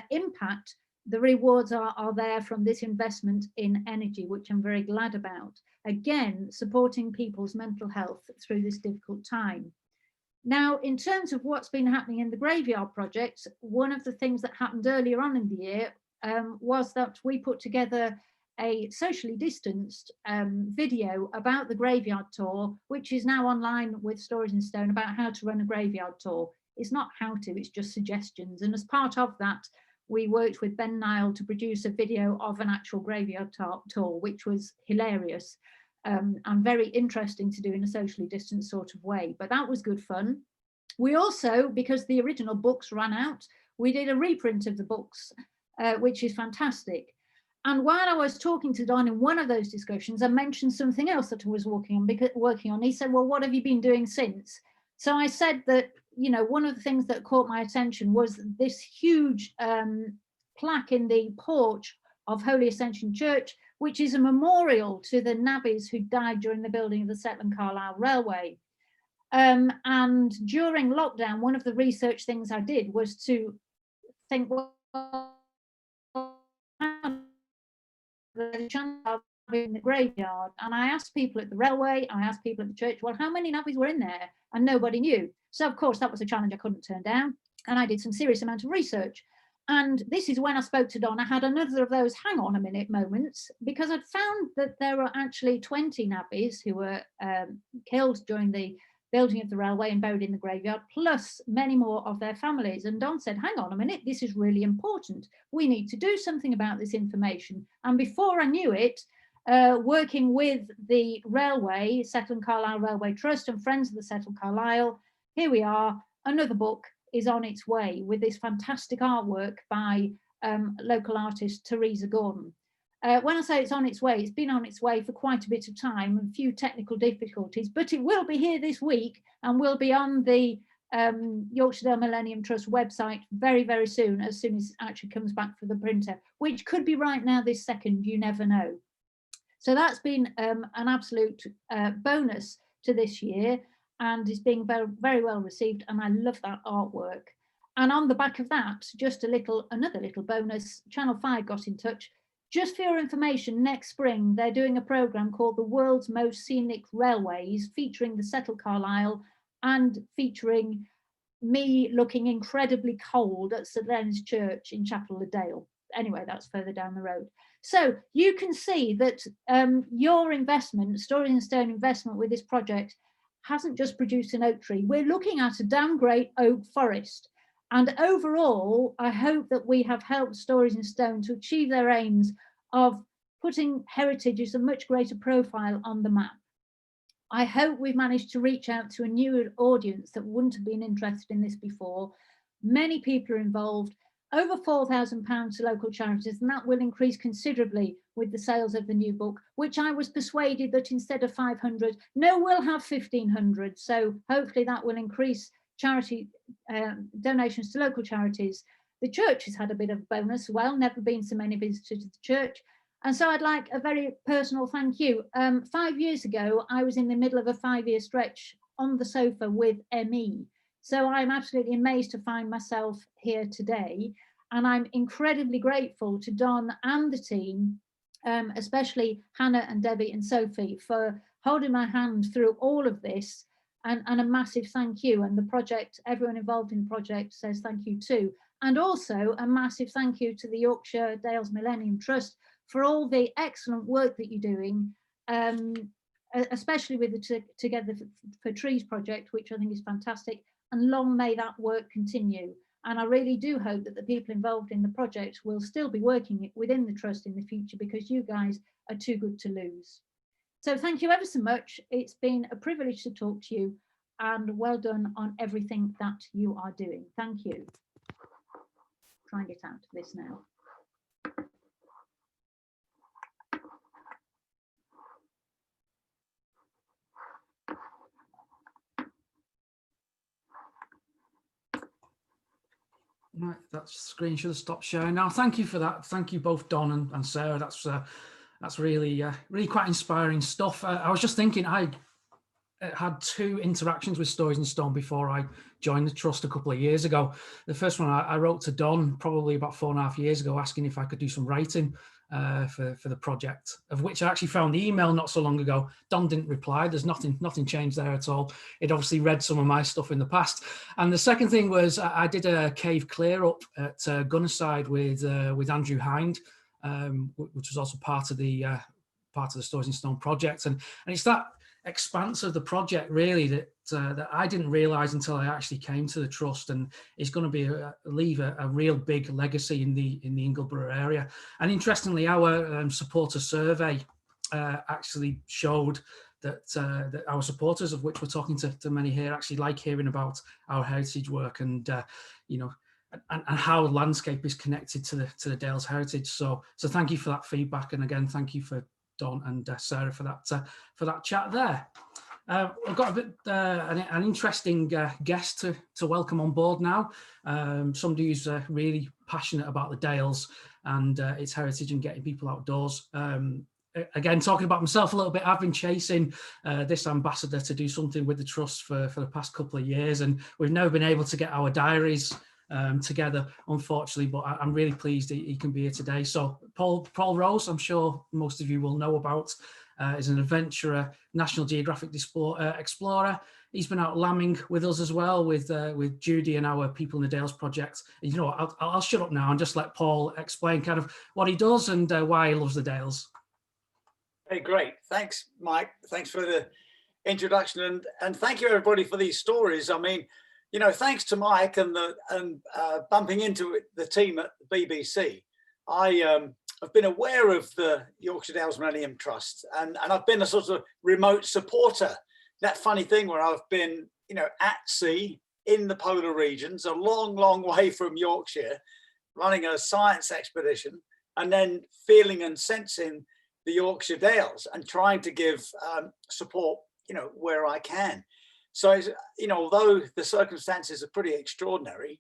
impact, the rewards are there from this investment in energy, which I'm very glad about. Again, supporting people's mental health through this difficult time. Now, in terms of what's been happening in the Graveyard Project, one of the things that happened earlier on in the year was that we put together a socially distanced video about the Graveyard Tour, which is now online with Stories in Stone about how to run a graveyard tour. It's not how to, it's just suggestions. And as part of that, we worked with Ben Nile to produce a video of an actual graveyard tour, which was hilarious and very interesting to do in a socially distanced sort of way. But that was good fun. We also, because the original books ran out, we did a reprint of the books, which is fantastic. And while I was talking to Don in one of those discussions, I mentioned something else that I was working on. He said, well, what have you been doing since? So I said that, you know, one of the things that caught my attention was this huge plaque in the porch of Holy Ascension Church, which is a memorial to the navvies who died during the building of the Settle & Carlisle Railway. And during lockdown, one of the research things I did was to think, well, the chance of in the graveyard, and I asked people at the railway, I asked people at the church, well, how many navvies were in there? And nobody knew. So of course that was a challenge I couldn't turn down, and I did some serious amount of research. And this is when I spoke to Don. I had another of those hang on a minute moments, because I'd found that there were actually 20 navvies who were killed during the building of the railway and buried in the graveyard, plus many more of their families. And Don said, hang on a minute, this is really important. We need to do something about this information. And before I knew it, working with the railway, Settle and Carlisle Railway Trust and Friends of the Settle Carlisle, here we are. Another book is on its way with this fantastic artwork by local artist Teresa Gordon. When I say it's on its way, it's been on its way for quite a bit of time and a few technical difficulties, but it will be here this week and will be on the Yorkshire Dale Millennium Trust website very, very soon as it actually comes back for the printer, which could be right now this second, you never know. So that's been an absolute bonus to this year, and is being very, very well received, and I love that artwork. And on the back of that, just another little bonus, Channel 5 got in touch. Just for your information, next spring they're doing a programme called The World's Most Scenic Railways, featuring the Settle Carlisle and featuring me looking incredibly cold at St Leonard's Church in Chapel le Dale. Anyway, that's further down the road. So you can see that your investment, Stories in Stone investment with this project, hasn't just produced an oak tree. We're looking at a damn great oak forest. And overall, I hope that we have helped Stories in Stone to achieve their aims of putting heritage as a much greater profile on the map. I hope we've managed to reach out to a new audience that wouldn't have been interested in this before. Many people are involved, over £4,000 to local charities, and that will increase considerably with the sales of the new book, which I was persuaded that instead of 500, no, we'll have 1,500. So hopefully that will increase charity donations to local charities. The church has had a bit of a bonus as well, never been so many visitors to the church. And so I'd like a very personal thank you. 5 years ago, I was in the middle of a 5-year stretch on the sofa with ME. So I'm absolutely amazed to find myself here today. And I'm incredibly grateful to Don and the team, especially Hannah and Debbie and Sophie, for holding my hand through all of this. And a massive thank you. And the project, everyone involved in the project says thank you too. And also a massive thank you to the Yorkshire Dales Millennium Trust for all the excellent work that you're doing, especially with the Together for Trees project, which I think is fantastic. And long may that work continue. And I really do hope that the people involved in the project will still be working within the trust in the future, because you guys are too good to lose. So thank you ever so much. It's been a privilege to talk to you, and well done on everything that you are doing. Thank you. Try and get out of this now. Right, that screen should have stopped sharing now. Thank you for that. Thank you both, Don and Sarah. That's really really quite inspiring stuff. I was just thinking, I had 2 interactions with Stories in Stone before I joined the trust a couple of years ago. The first one I wrote to Don probably about 4.5 years ago, asking if I could do some writing for the project, of which I actually found the email not so long ago. Don didn't reply. There's nothing changed there at all. It obviously read some of my stuff in the past. And the second thing was I did a cave clear up at Gunnerside with Andrew Hind, which was also part of the Stories in Stone project. And it's that expanse of the project really that I didn't realize until I actually came to the trust, and it's going to be leave a real big legacy in the Ingleborough area. And interestingly, our supporter survey actually showed that our supporters, of which we're talking to many here, actually like hearing about our heritage work and you know, and how landscape is connected to the Dales heritage. So thank you for that feedback, and again thank you for Don and Sarah for that chat there. I've got a bit an interesting guest to welcome on board now. Somebody who's really passionate about the Dales and its heritage and getting people outdoors. Again, talking about myself a little bit, I've been chasing this ambassador to do something with the trust for the past couple of years, and we've never been able to get our diaries together, unfortunately, but I'm really pleased he can be here today. So Paul Rose, I'm sure most of you will know about, is an adventurer, National Geographic explorer. He's been out lambing with us as well, with Judy and our People in the Dales project. You know what, I'll shut up now and just let Paul explain kind of what he does and why he loves the Dales. Hey, great. Thanks, Mike. Thanks for the introduction, and thank you everybody for these stories. I mean, you know, thanks to Mike and bumping into the team at the BBC, I I've been aware of the Yorkshire Dales Millennium Trust, and I've been a sort of remote supporter. That funny thing where I've been, you know, at sea in the polar regions, a long, long way from Yorkshire, running a science expedition, and then feeling and sensing the Yorkshire Dales and trying to give support, you know, where I can. So, you know, although the circumstances are pretty extraordinary,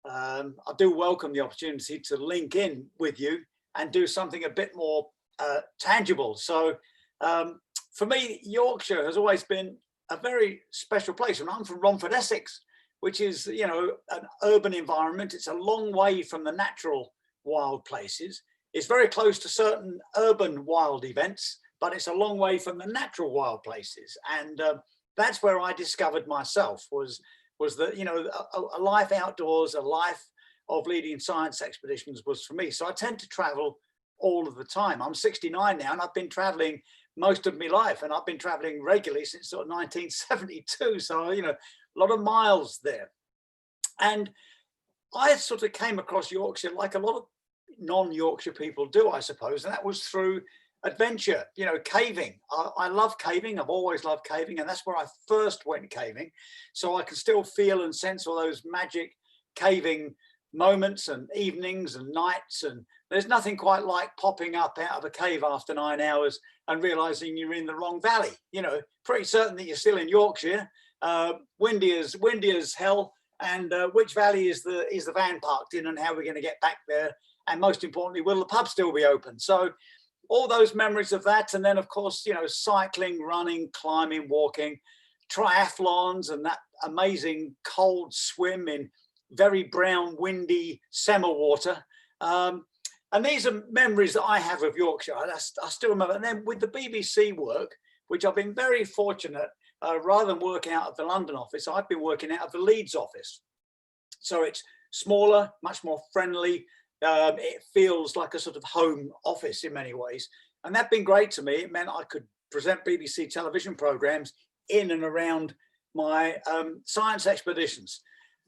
I do welcome the opportunity to link in with you and do something a bit more tangible. So for me, Yorkshire has always been a very special place. And I'm from Romford, Essex, which is, you know, an urban environment. It's a long way from the natural wild places. It's very close to certain urban wild events, but it's a long way from the natural wild places. And that's where I discovered myself, was that, you know, a life outdoors, a life of leading science expeditions was for me. So I tend to travel all of the time. I'm 69 now, and I've been traveling most of my life, and I've been traveling regularly since sort of 1972. So, you know, a lot of miles there. And I sort of came across Yorkshire like a lot of non-Yorkshire people do, I suppose, and that was through adventure, you know, caving. I love caving. I've always loved caving, and that's where I first went caving. So I can still feel and sense all those magic caving moments and evenings and nights, and there's nothing quite like popping up out of a cave after 9 hours and realizing you're in the wrong valley. You know, pretty certain that you're still in Yorkshire, windy as hell, and which valley is the van parked in, and how we're going to get back there, and most importantly, will the pub still be open? So all those memories of that. And then of course, you know, cycling, running, climbing, walking, triathlons, and that amazing cold swim in very brown, windy summer water. And these are memories that I have of Yorkshire. I still remember. And then with the BBC work, which I've been very fortunate, rather than work out of the London office, I've been working out of the Leeds office. So it's smaller, much more friendly. It feels like a sort of home office in many ways. And that's been great to me. It meant I could present BBC television programs in and around my science expeditions.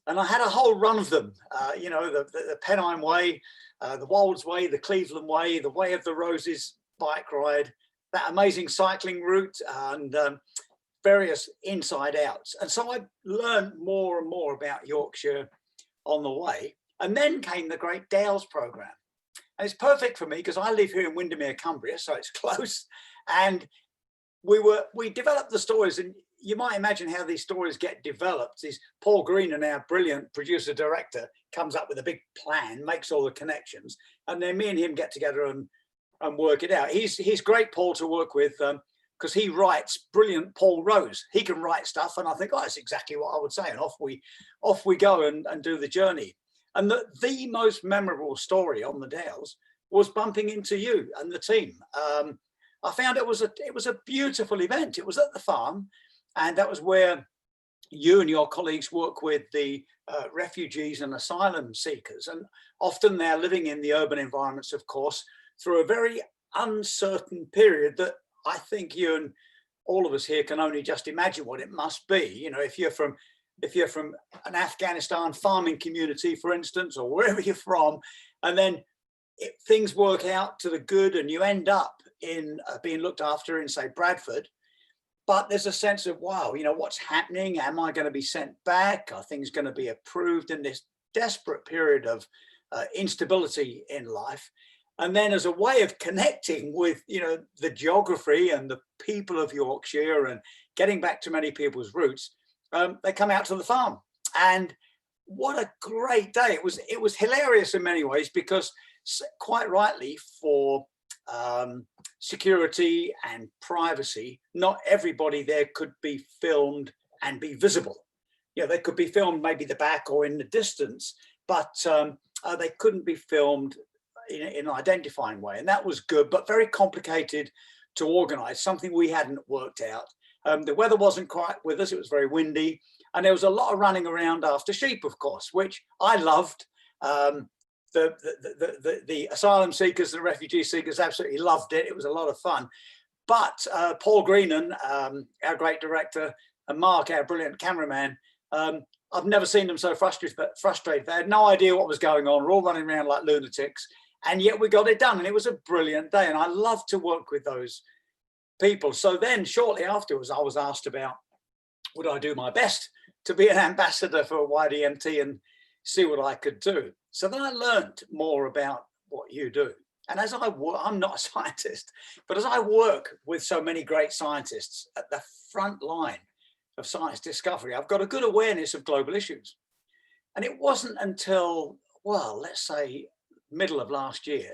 And I had a whole run of them, you know, the Pennine Way, the Wolds Way, the Cleveland Way, the Way of the Roses bike ride, that amazing cycling route, and various inside outs. And so I learned more and more about Yorkshire on the way. And then came the Great Dales programme. And it's perfect for me because I live here in Windermere, Cumbria, so it's close. And we developed the stories, and you might imagine how these stories get developed. Is Paul Green, and our brilliant producer director, comes up with a big plan, makes all the connections, and then me and him get together and work it out. He's great, Paul, to work with, because he writes brilliant Paul Rose. He can write stuff, and I think, oh, that's exactly what I would say. And off we go and do the journey. And the most memorable story on the Dales was bumping into you and the team. I found it was a beautiful event. It was at the farm, and that was where you and your colleagues work with the refugees and asylum seekers. And often they're living in the urban environments, of course, through a very uncertain period that I think you and all of us here can only just imagine what it must be. You know, if you're from an Afghanistan farming community, for instance, or wherever you're from, and then things work out to the good and you end up in being looked after in, say, Bradford, but there's a sense of, wow, you know, what's happening? Am I going to be sent back? Are things going to be approved in this desperate period of instability in life? And then as a way of connecting with, you know, the geography and the people of Yorkshire and getting back to many people's roots, they come out to the farm. And what a great day. It was hilarious in many ways, because quite rightly, for security and privacy, not everybody there could be filmed and be visible. You know, they could be filmed maybe the back or in the distance, but they couldn't be filmed in an identifying way. And that was good, but very complicated to organize, something we hadn't worked out. The weather wasn't quite with us. It was very windy, and there was a lot of running around after sheep, of course, which I loved. The asylum seekers, the refugee seekers absolutely loved it. It was a lot of fun. But Paul Greenan, our great director, and Mark, our brilliant cameraman, I've never seen them so frustrated. They had no idea what was going on. We're all running around like lunatics. And yet we got it done, and it was a brilliant day. And I love to work with those people. So then shortly afterwards, I was asked about, would I do my best to be an ambassador for YDMT and see what I could do? So then I learned more about what you do. And as I work, I'm not a scientist, but as I work with so many great scientists at the front line of science discovery, I've got a good awareness of global issues. And it wasn't until, well, let's say middle of last year,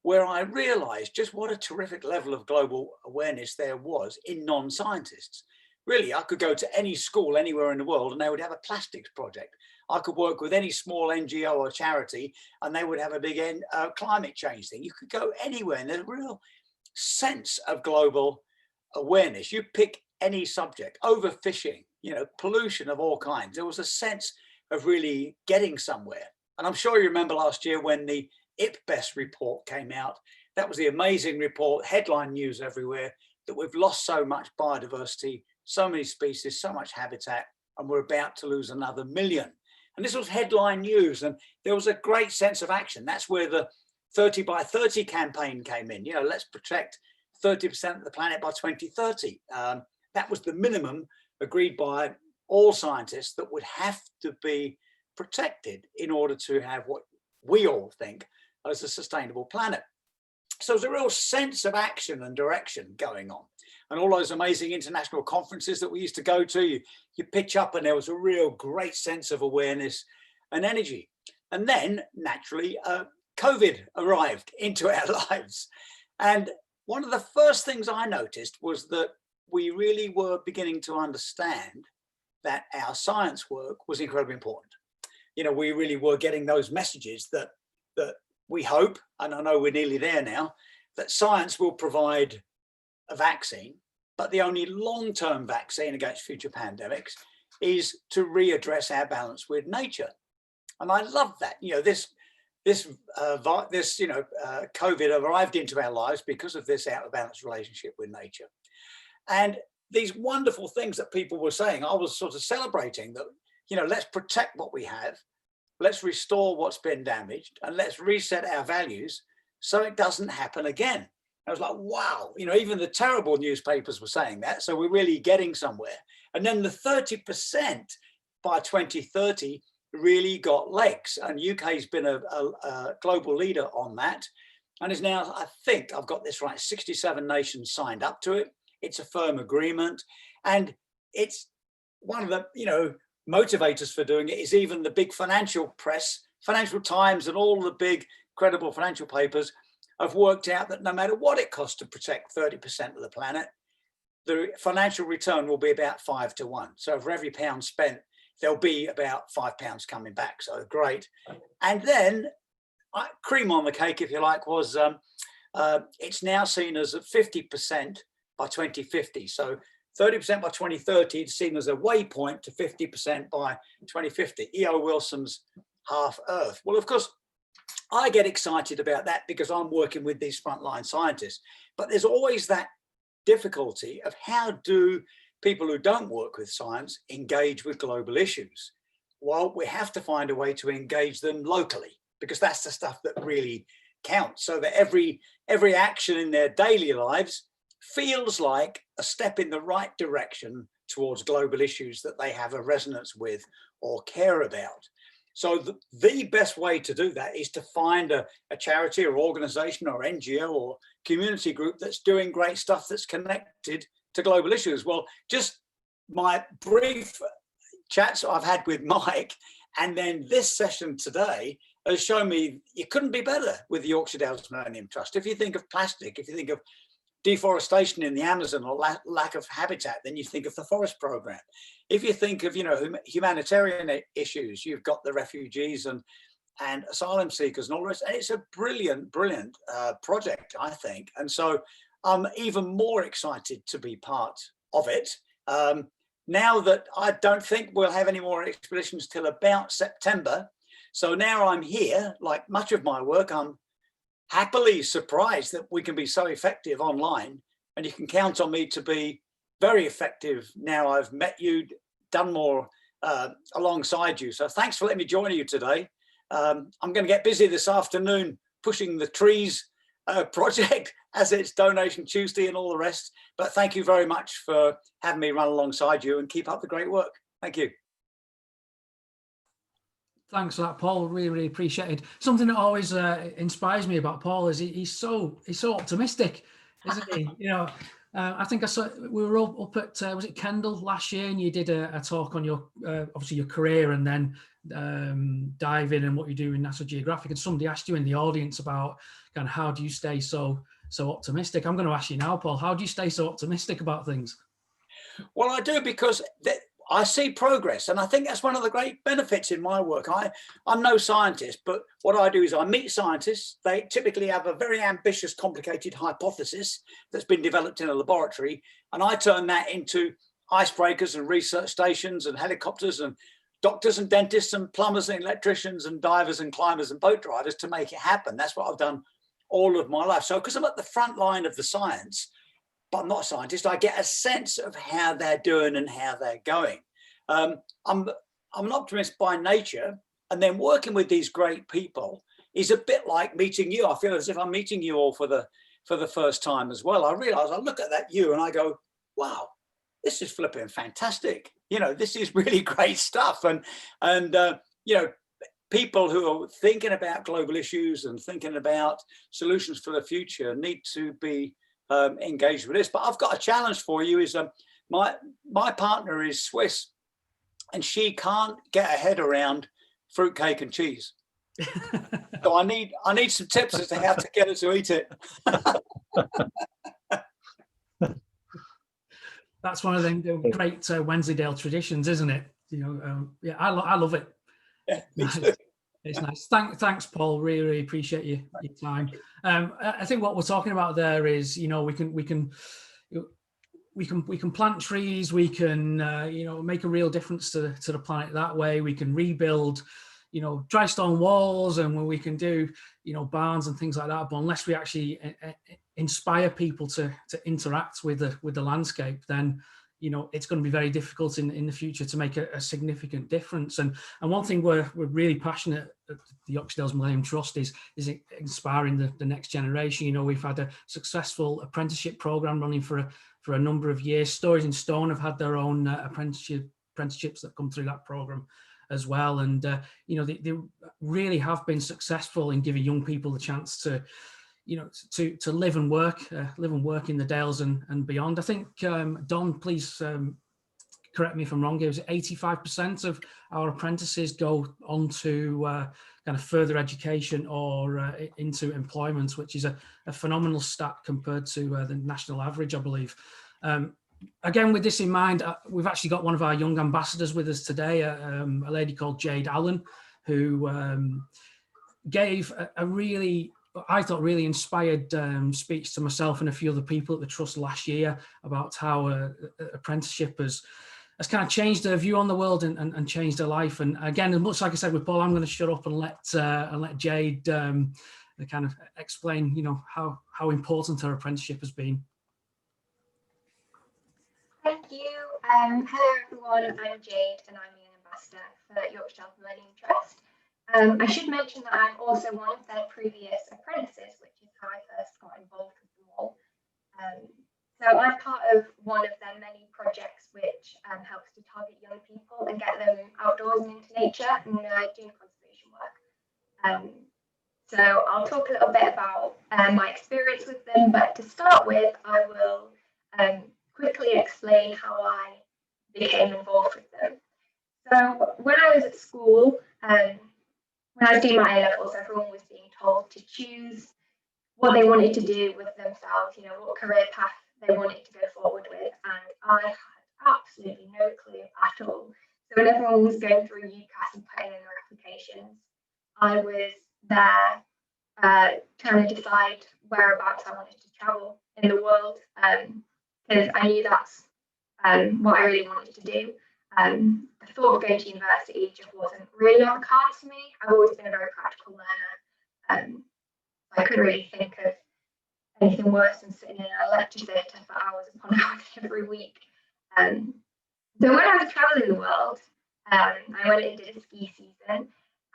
where I realized just what a terrific level of global awareness there was in non-scientists. Really, I could go to any school anywhere in the world and they would have a plastics project. I could work with any small NGO or charity and they would have a big climate change thing. You could go anywhere and there's a real sense of global awareness. You pick any subject, overfishing, you know, pollution of all kinds. There was a sense of really getting somewhere. And I'm sure you remember last year when the IPBES report came out. That was the amazing report, headline news everywhere, that we've lost so much biodiversity, so many species, so much habitat, and we're about to lose another million. And this was headline news, and there was a great sense of action. That's where the 30 by 30 campaign came in. You know, let's protect 30% of the planet by 2030. That was the minimum agreed by all scientists that would have to be protected in order to have what we all think as a sustainable planet. So there's a real sense of action and direction going on. And all those amazing international conferences that we used to go to, you pitch up and there was a real great sense of awareness and energy. And then naturally, COVID arrived into our lives. And one of the first things I noticed was that we really were beginning to understand that our science work was incredibly important. You know, we really were getting those messages that we hope, and I know we're nearly there now, that science will provide a vaccine, but the only long-term vaccine against future pandemics is to readdress our balance with nature. And I love that. You know, this COVID arrived into our lives because of this out of balance relationship with nature. And these wonderful things that people were saying, I was sort of celebrating that, you know, let's protect what we have, let's restore what's been damaged, and let's reset our values so it doesn't happen again. I was like, wow, you know, even the terrible newspapers were saying that. So we're really getting somewhere. And then the 30% by 2030 really got legs. And UK's been a global leader on that. And is now, I think I've got this right, 67 nations signed up to it. It's a firm agreement. And it's one of the, you know, motivators for doing it is even the big financial press, Financial Times and all the big credible financial papers have worked out that no matter what it costs to protect 30% of the planet, the financial return will be about 5 to 1. So for every pound spent, there'll be about £5 coming back. So great. And then cream on the cake, if you like, was it's now seen as 50% by 2050. So 30% by 2030, it's seen as a waypoint to 50% by 2050. E.O. Wilson's Half Earth. Well, of course, I get excited about that because I'm working with these frontline scientists, but there's always that difficulty of how do people who don't work with science engage with global issues? Well, we have to find a way to engage them locally because that's the stuff that really counts, so that every action in their daily lives feels like a step in the right direction towards global issues that they have a resonance with or care about. So the best way to do that is to find a charity or organization or NGO or community group that's doing great stuff that's connected to global issues. Well, just my brief chats I've had with Mike and then this session today has shown me you couldn't be better with the Yorkshire Dales Millennium Trust. If you think of plastic, if you think of deforestation in the Amazon or lack of habitat, then you think of the forest program. If you think of, you know, humanitarian issues, you've got the refugees and asylum seekers and all the rest. And it's a brilliant project, I think. And so I'm even more excited to be part of it. Now that I don't think we'll have any more expeditions till about September. So now I'm here, like much of my work, I'm happily surprised that we can be so effective online, and you can count on me to be very effective now I've met you, done more alongside you. So thanks for letting me join you today. I'm going to get busy this afternoon pushing the trees project as it's Donation Tuesday and all the rest. But thank you very much for having me run alongside you, and keep up the great work. Thank you. Thanks for that, Paul. Really, really appreciate it. Something that always inspires me about Paul is he's so optimistic, isn't he? You know, I think I saw we were up at was it Kendal last year, and you did a talk on your obviously your career, and then diving and what you do in National Geographic. And somebody asked you in the audience about kind of how do you stay so optimistic. I'm going to ask you now, Paul. How do you stay so optimistic about things? Well, I do, because I see progress, and I think that's one of the great benefits in my work. I'm no scientist, but what I do is I meet scientists. They typically have a very ambitious, complicated hypothesis that's been developed in a laboratory, and I turn that into icebreakers and research stations and helicopters and doctors and dentists and plumbers and electricians and divers and climbers and boat drivers to make it happen. That's what I've done all of my life. So because I'm at the front line of the science, but I'm not a scientist, I get a sense of how they're doing and how they're going. I'm an optimist by nature, and then working with these great people is a bit like meeting you. I feel as if I'm meeting you all for the first time as well. I realize, I look at that you and I go, wow, this is flipping fantastic. You know, this is really great stuff. And you know, people who are thinking about global issues and thinking about solutions for the future need to be engaged with this. But I've got a challenge for you. Is my partner is Swiss, and she can't get her head around fruitcake and cheese. So I need some tips as to how to get her to eat it. That's one of the great Wensleydale traditions, isn't it? You know, yeah, I love it. Yeah, nice. It's nice. Thanks, Paul. Really, really appreciate your time. I think what we're talking about there is, you know, we can plant trees. We can you know, make a real difference to the planet that way. We can rebuild, you know, dry stone walls, and when we can do, you know, barns and things like that. But unless we actually inspire people to interact with the landscape, then, you know, it's going to be very difficult in the future to make a significant difference. And one thing we're really passionate at the Oxdales Millennium Trust is inspiring the next generation. You know, we've had a successful apprenticeship program running for a number of years. Stories in Stone have had their own apprenticeships that come through that program as well. And you know, they really have been successful in giving young people the chance to, you know, to live and work in the Dales and beyond. I think Don, please correct me if I'm wrong. It was 85% of our apprentices go on to kind of further education or into employment, which is a phenomenal stat compared to the national average, I believe. Again, with this in mind, we've actually got one of our young ambassadors with us today, a lady called Jade Allen, who gave a really, I thought, really inspired speech to myself and a few other people at the Trust last year about how apprenticeship has kind of changed their view on the world and changed their life. And again, much like I said with Paul, I'm going to shut up and let Jade kind of explain, you know, how important her apprenticeship has been. Thank you. Hello everyone, I'm Jade and I'm an ambassador for Yorkshire Millennium Trust. I should mention that I'm also one of their previous apprentices, which is how I first got involved with them all. So I'm part of one of their many projects which helps to target young people and get them outdoors and into nature and doing conservation work. So I'll talk a little bit about my experience with them, but to start with, I will quickly explain how I became involved with them. So when I was at school, when I was doing my A-levels, everyone was being told to choose what they wanted to do with themselves, you know, what career path they wanted to go forward with, and I had absolutely no clue at all. So when everyone was going through UCAS and putting in their applications, I was there trying to decide whereabouts I wanted to travel in the world, because I knew that's what I really wanted to do. The thought of going to university just wasn't really on the cards for me. I've always been a very practical learner. I couldn't really think of anything worse than sitting in a lecture theatre for hours upon hours every week. So when I was travelling the world, I went and did a ski season,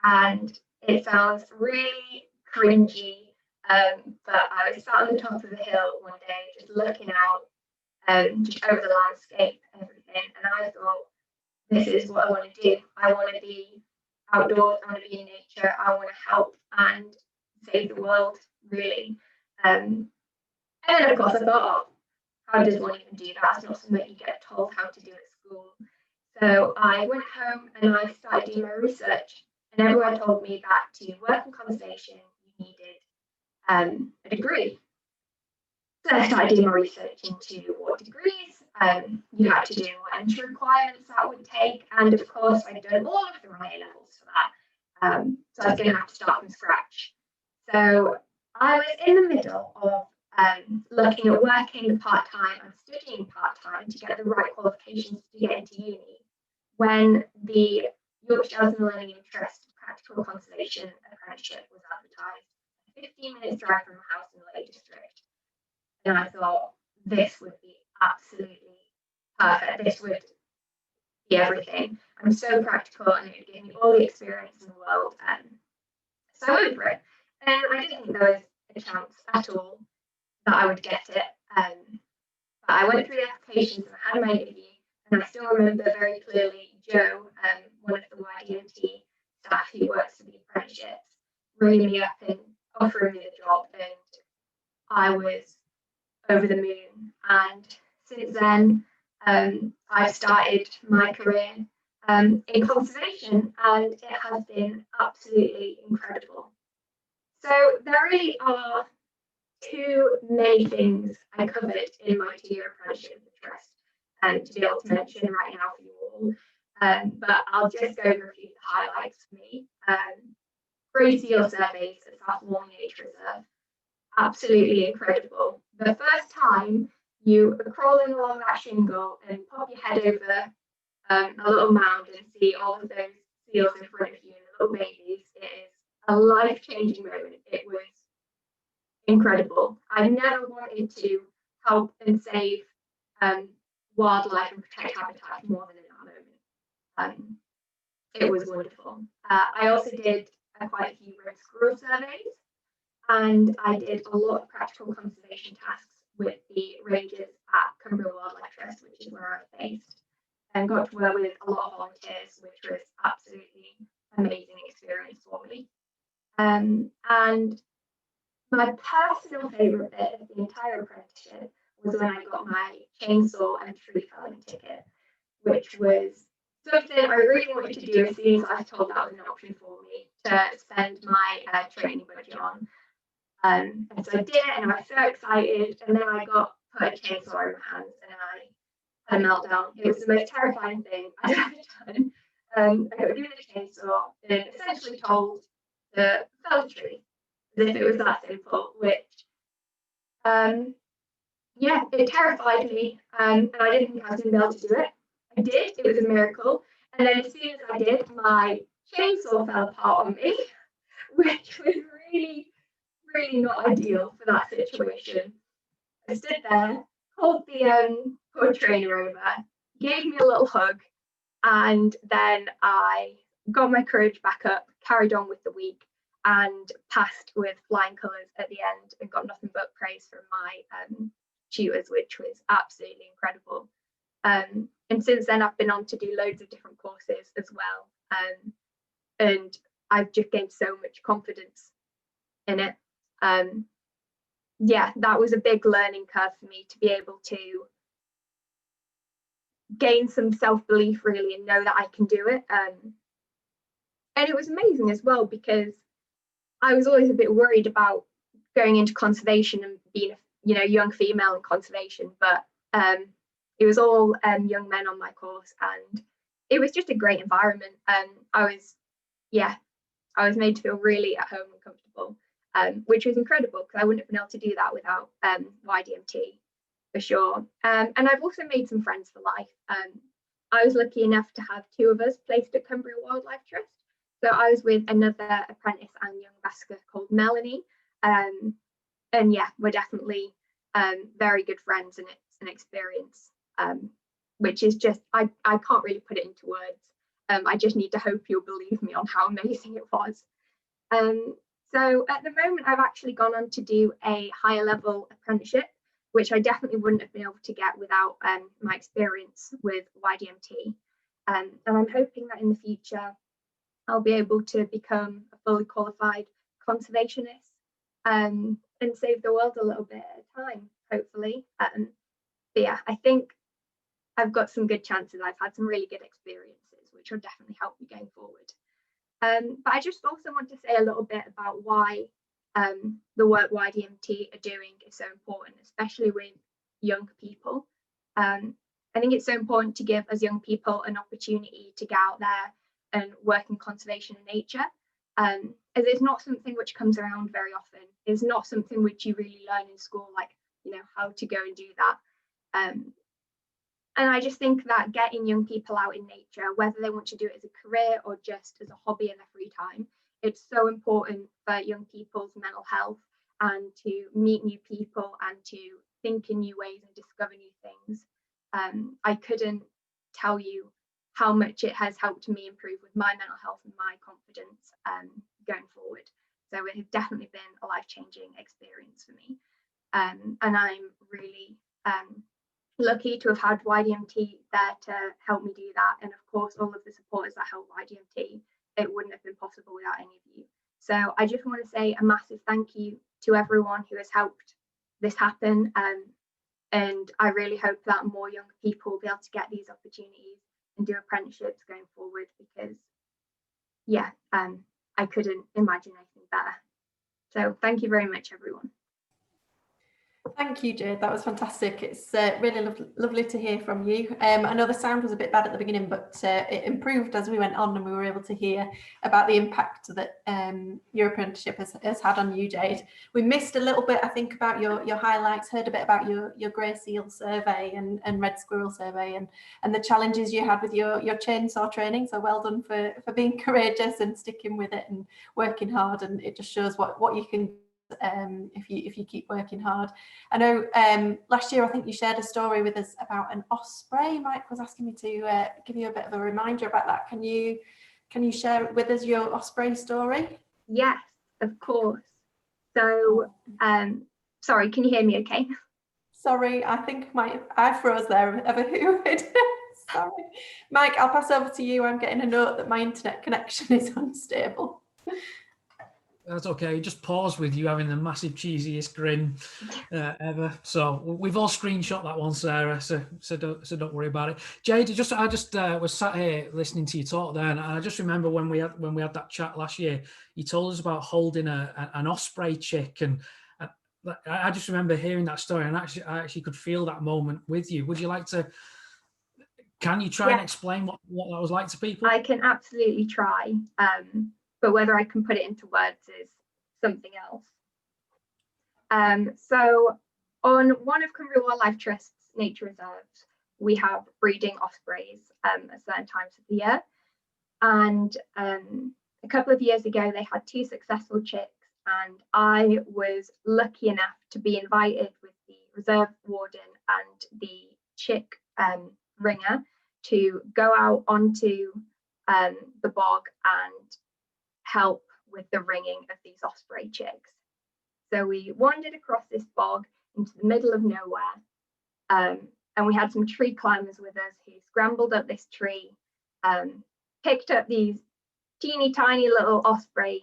and it sounds really cringy But I was sat on the top of the hill one day, just looking out, just over the landscape and everything, and I thought, this is what I want to do. I want to be outdoors, I want to be in nature, I want to help and save the world, really. And then, of course, I thought, oh, how does one even do that? It's not something you get told how to do at school. So I went home and I started doing my research, and everyone told me that to work in conservation, you needed a degree. So I started doing my research into what degrees you had to do, what entry requirements that would take, and of course I'd done all of the right levels for that. So I was going to have to start from scratch. So I was in the middle of looking at working part-time and studying part-time to get the right qualifications to get into uni, when the Yorkshire Dales and Millennium Trust Practical Conservation Apprenticeship was advertised, a 15-minute drive from my house in the Lake District. And I thought, this would be absolutely perfect. This would be everything. I'm so practical and it would give me all the experience in the world. So I went for it. And I didn't think there was a chance at all that I would get it. But I went through the applications and I had my interview. And I still remember very clearly Joe, one of the YDMT staff who works for the apprenticeships, ringing me up and offering me the job. And I was over the moon. And since then, I've started my career in conservation, and it has been absolutely incredible. So there really are too many things I covered in my 2-year apprenticeship with the Trust to be able to mention right now for you all. But I'll just go over a few of the highlights for me. Grey seal surveys at South Walling Nature Reserve. Absolutely incredible. The first time you are crawling along that shingle and pop your head over a little mound and see all of those seals in front of you and the little babies, it is a life-changing moment. It was incredible. I never wanted to help and save wildlife and protect habitats more than in that moment. It was wonderful. I also did quite a few red squirrel surveys, and I did a lot of practical conservation tasks with the rangers at Cumbria Wildlife Trust, which is where I'm based, and got to work with a lot of volunteers, which was absolutely amazing experience for me. And my personal favourite bit of the entire apprenticeship was when I got my chainsaw and tree felling ticket, which was something I really wanted to do as soon as I was told that was an option for me to spend my training budget on. And so I did it, and I was so excited, and then I got put a chainsaw in my hands and I had a meltdown. It was the most terrifying thing I'd ever done. I got given a chainsaw and essentially told to fell a tree, as if it was that simple, which yeah, it terrified me, and I didn't think I was going to be able to do it. I did, it was a miracle, and then as soon as I did, my chainsaw fell apart on me, which was really not ideal for that situation. I stood there, called the poor trainer over, gave me a little hug, and then I got my courage back up, carried on with the week, and passed with flying colours at the end, and got nothing but praise from my tutors, which was absolutely incredible. And since then, I've been on to do loads of different courses as well, and I've just gained so much confidence in it. Yeah, that was a big learning curve for me to be able to gain some self-belief really and know that I can do it. And it was amazing as well, because I was always a bit worried about going into conservation and being a young female in conservation, but it was all young men on my course, and it was just a great environment. I was made to feel really at home and comfortable. Which was incredible, because I wouldn't have been able to do that without YDMT, for sure. And I've also made some friends for life. I was lucky enough to have 2 of us placed at Cumbria Wildlife Trust. So I was with another apprentice and young ambassador called Melanie. And yeah, we're definitely very good friends, and it's an experience, which is just, I can't really put it into words. I just need to hope you'll believe me on how amazing it was. So at the moment, I've actually gone on to do a higher level apprenticeship, which I definitely wouldn't have been able to get without my experience with YDMT. And I'm hoping that in the future, I'll be able to become a fully qualified conservationist and save the world a little bit at a time, hopefully. But yeah, I think I've got some good chances. I've had some really good experiences, which will definitely help me going forward. But I just also want to say a little bit about why the work YDMT are doing is so important, especially with young people. I think it's so important to give us young people an opportunity to get out there and work in conservation and nature, as it's not something which comes around very often. It's not something which you really learn in school, like, you know, how to go and do that. And I just think that getting young people out in nature, whether they want to do it as a career or just as a hobby in their free time, it's so important for young people's mental health and to meet new people and to think in new ways and discover new things. I couldn't tell you how much it has helped me improve with my mental health and my confidence going forward. So it has definitely been a life-changing experience for me. And I'm really lucky to have had YDMT there to help me do that. And of course, all of the supporters that help YDMT, it wouldn't have been possible without any of you. So I just want to say a massive thank you to everyone who has helped this happen. And I really hope that more young people will be able to get these opportunities and do apprenticeships going forward, because yeah, I couldn't imagine anything better. So thank you very much, everyone. Thank you, Jade. That was fantastic. It's really lovely to hear from you. I know the sound was a bit bad at the beginning, but it improved as we went on, and we were able to hear about the impact that your apprenticeship has had on you, Jade. We missed a little bit, I think, about your highlights, heard a bit about your grey seal survey and red squirrel survey and the challenges you had with your chainsaw training. So well done for being courageous and sticking with it and working hard. And it just shows what you can if you keep working hard. I know last year I think you shared a story with us about an osprey. Mike was asking me to give you a bit of a reminder about that. Can you share with us your osprey story? Yes, of course. So sorry, can you hear me okay? Sorry, I think I froze there ever who sorry. Mike, I'll pass over to you. I'm getting a note that my internet connection is unstable. That's okay. Just pause with you having the massive cheesiest grin ever. So we've all screenshot that one, Sarah. So don't worry about it. Jade, I just was sat here listening to you talk there, and I just remember when we had that chat last year. You told us about holding an osprey chick, and I just remember hearing that story, and I actually could feel that moment with you. Would you like to? Can you try and explain what that was like to people? I can absolutely try. But whether I can put it into words is something else. So on one of Cumbria Wildlife Trust's nature reserves, we have breeding ospreys at certain times of the year. And a couple of years ago, they had 2 successful chicks, and I was lucky enough to be invited with the reserve warden and the chick ringer to go out onto the bog and help with the ringing of these osprey chicks. So we wandered across this bog into the middle of nowhere, and we had some tree climbers with us who scrambled up this tree, picked up these teeny tiny little osprey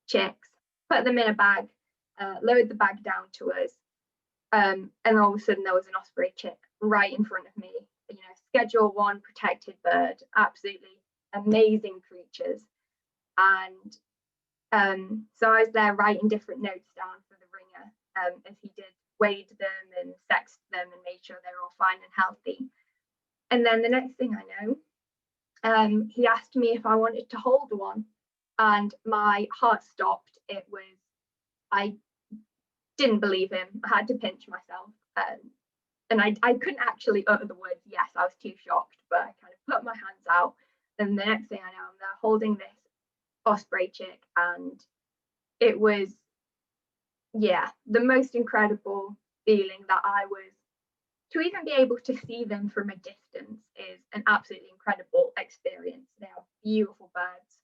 chicks, put them in a bag, lowered the bag down to us, and all of a sudden there was an osprey chick right in front of me. You know, Schedule 1 protected bird, absolutely amazing creatures. And so I was there writing different notes down for the ringer as he did weighed them and sexed them and made sure they were all fine and healthy. And then the next thing I know, he asked me if I wanted to hold one, and my heart stopped. I didn't believe him. I had to pinch myself. And I couldn't actually utter the words yes. I was too shocked, but I kind of put my hands out. And the next thing I know, I'm there holding this osprey chick, and it was the most incredible feeling that I was to even be able to see them from a distance is an absolutely incredible experience. They are beautiful birds,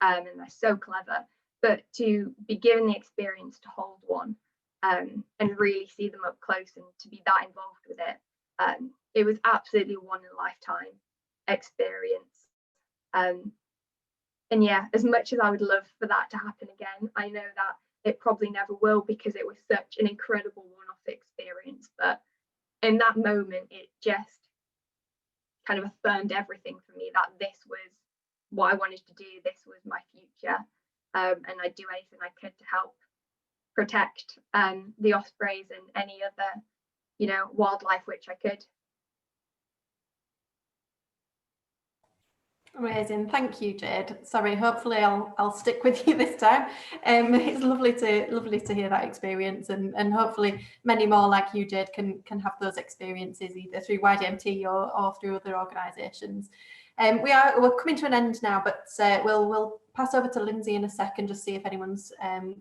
and they're so clever. but to be given the experience to hold one and really see them up close and to be that involved with it, it was absolutely a one in a lifetime experience. And yeah, as much as I would love for that to happen again, I know that it probably never will, because it was such an incredible one-off experience. But in that moment, it just kind of affirmed everything for me, that this was what I wanted to do, this was my future, and I'd do anything I could to help protect the ospreys and any other, you know, wildlife which I could. Amazing, thank you, Jade. Sorry, hopefully I'll stick with you this time. It's lovely to hear that experience, and hopefully many more like you, Jade, can have those experiences either through YDMT or through other organisations. We're coming to an end now, but we'll pass over to Lindsay in a second, just see if anyone's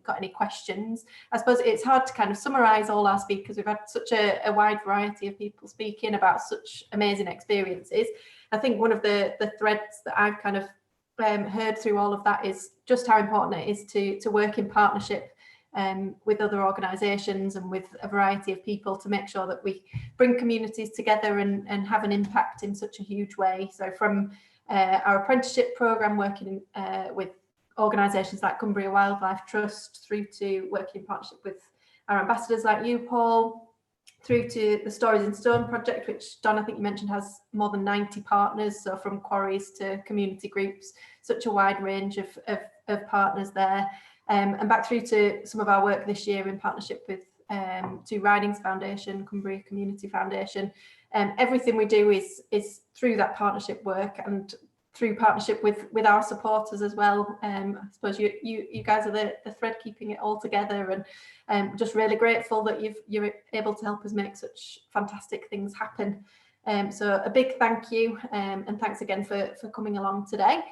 got any questions. I suppose it's hard to kind of summarise all our speakers. We've had such a wide variety of people speaking about such amazing experiences. I think one of the threads that I've kind of heard through all of that is just how important it is to work in partnership with other organisations and with a variety of people to make sure that we bring communities together and have an impact in such a huge way. So from our apprenticeship programme, working with organisations like Cumbria Wildlife Trust, through to working in partnership with our ambassadors like you, Paul, through to the Stories in Stone project, which Don, I think you mentioned, has more than 90 partners. So from quarries to community groups, such a wide range of partners there. And back through to some of our work this year in partnership with Two Ridings Foundation, Cumbria Community Foundation. Everything we do is through that partnership work and through partnership with our supporters as well. I suppose you guys are the thread keeping it all together, and just really grateful that you're able to help us make such fantastic things happen. So a big thank you, and thanks again for coming along today.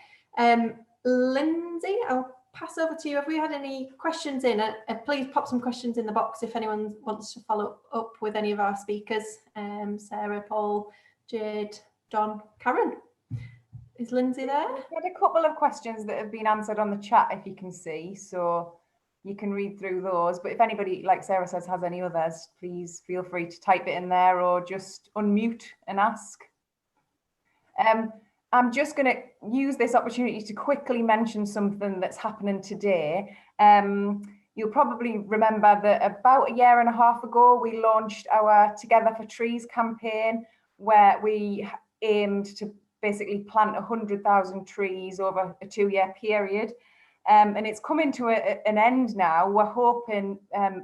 Lindsay, I'll pass over to you. Have we had any questions in? Please pop some questions in the box if anyone wants to follow up with any of our speakers. Sarah, Paul, Jade, Don, Karen. Is Lindsay there? We've had a couple of questions that have been answered on the chat, if you can see, so you can read through those. But if anybody, like Sarah says, has any others, please feel free to type it in there or just unmute and ask. I'm just going to use this opportunity to quickly mention something that's happening today. You'll probably remember that about a year and a half ago, we launched our Together for Trees campaign, where we aimed to basically plant 100,000 trees over a 2-year period. And it's coming to an end now. We're hoping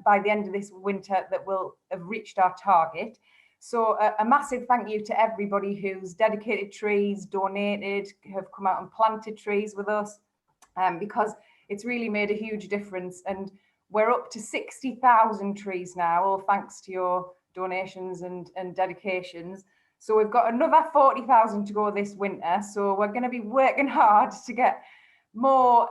by the end of this winter that we'll have reached our target. So a massive thank you to everybody who's dedicated trees, donated, have come out and planted trees with us, because it's really made a huge difference. And we're up to 60,000 trees now, all thanks to your donations and dedications. So we've got another 40,000 to go this winter. So we're going to be working hard to get more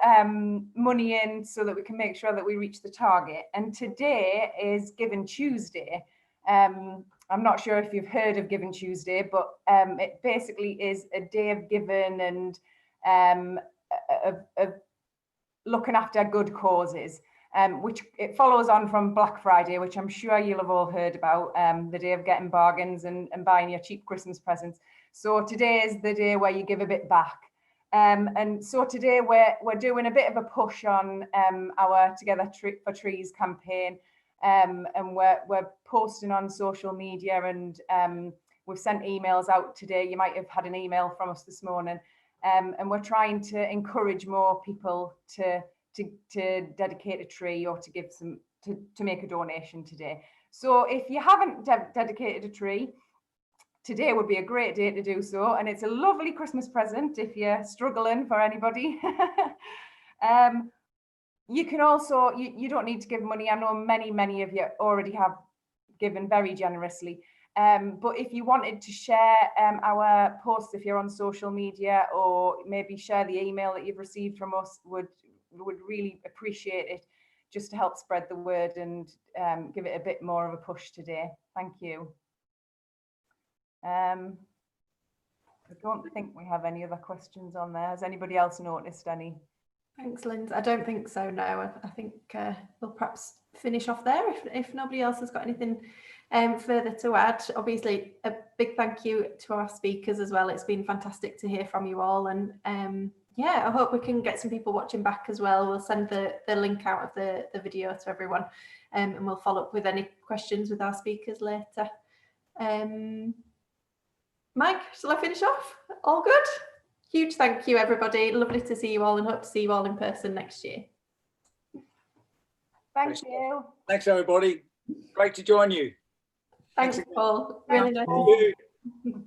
money in so that we can make sure that we reach the target. And today is Giving Tuesday. I'm not sure if you've heard of Giving Tuesday, but it basically is a day of giving and of looking after good causes. Which it follows on from Black Friday, which I'm sure you'll have all heard about, the day of getting bargains and buying your cheap Christmas presents. So today is the day where you give a bit back. And so today we're doing a bit of a push on our Together for Trees campaign, and we're posting on social media, and we've sent emails out today. You might have had an email from us this morning, and we're trying to encourage more people to dedicate a tree or to give some to make a donation today. So if you haven't dedicated a tree, today would be a great day to do so, and it's a lovely Christmas present if you're struggling for anybody. You can also, you don't need to give money. I know many of you already have given very generously, but if you wanted to share our posts, if you're on social media, or maybe share the email that you've received from us, would really appreciate it, just to help spread the word and give it a bit more of a push today. Thank you. I don't think we have any other questions on there. Has anybody else noticed any? Thanks, Lindsay. I don't think so, no. I think we'll perhaps finish off there if nobody else has got anything further to add. Obviously, a big thank you to our speakers as well. It's been fantastic to hear from you all, and yeah, I hope we can get some people watching back as well. We'll send the link out of the video to everyone, and we'll follow up with any questions with our speakers later. Mike, shall I finish off? All good? Huge thank you, everybody. Lovely to see you all, and hope to see you all in person next year. Thank you. Thanks, everybody. Great to join you. Thanks, Paul. Really nice to Thank you. see you.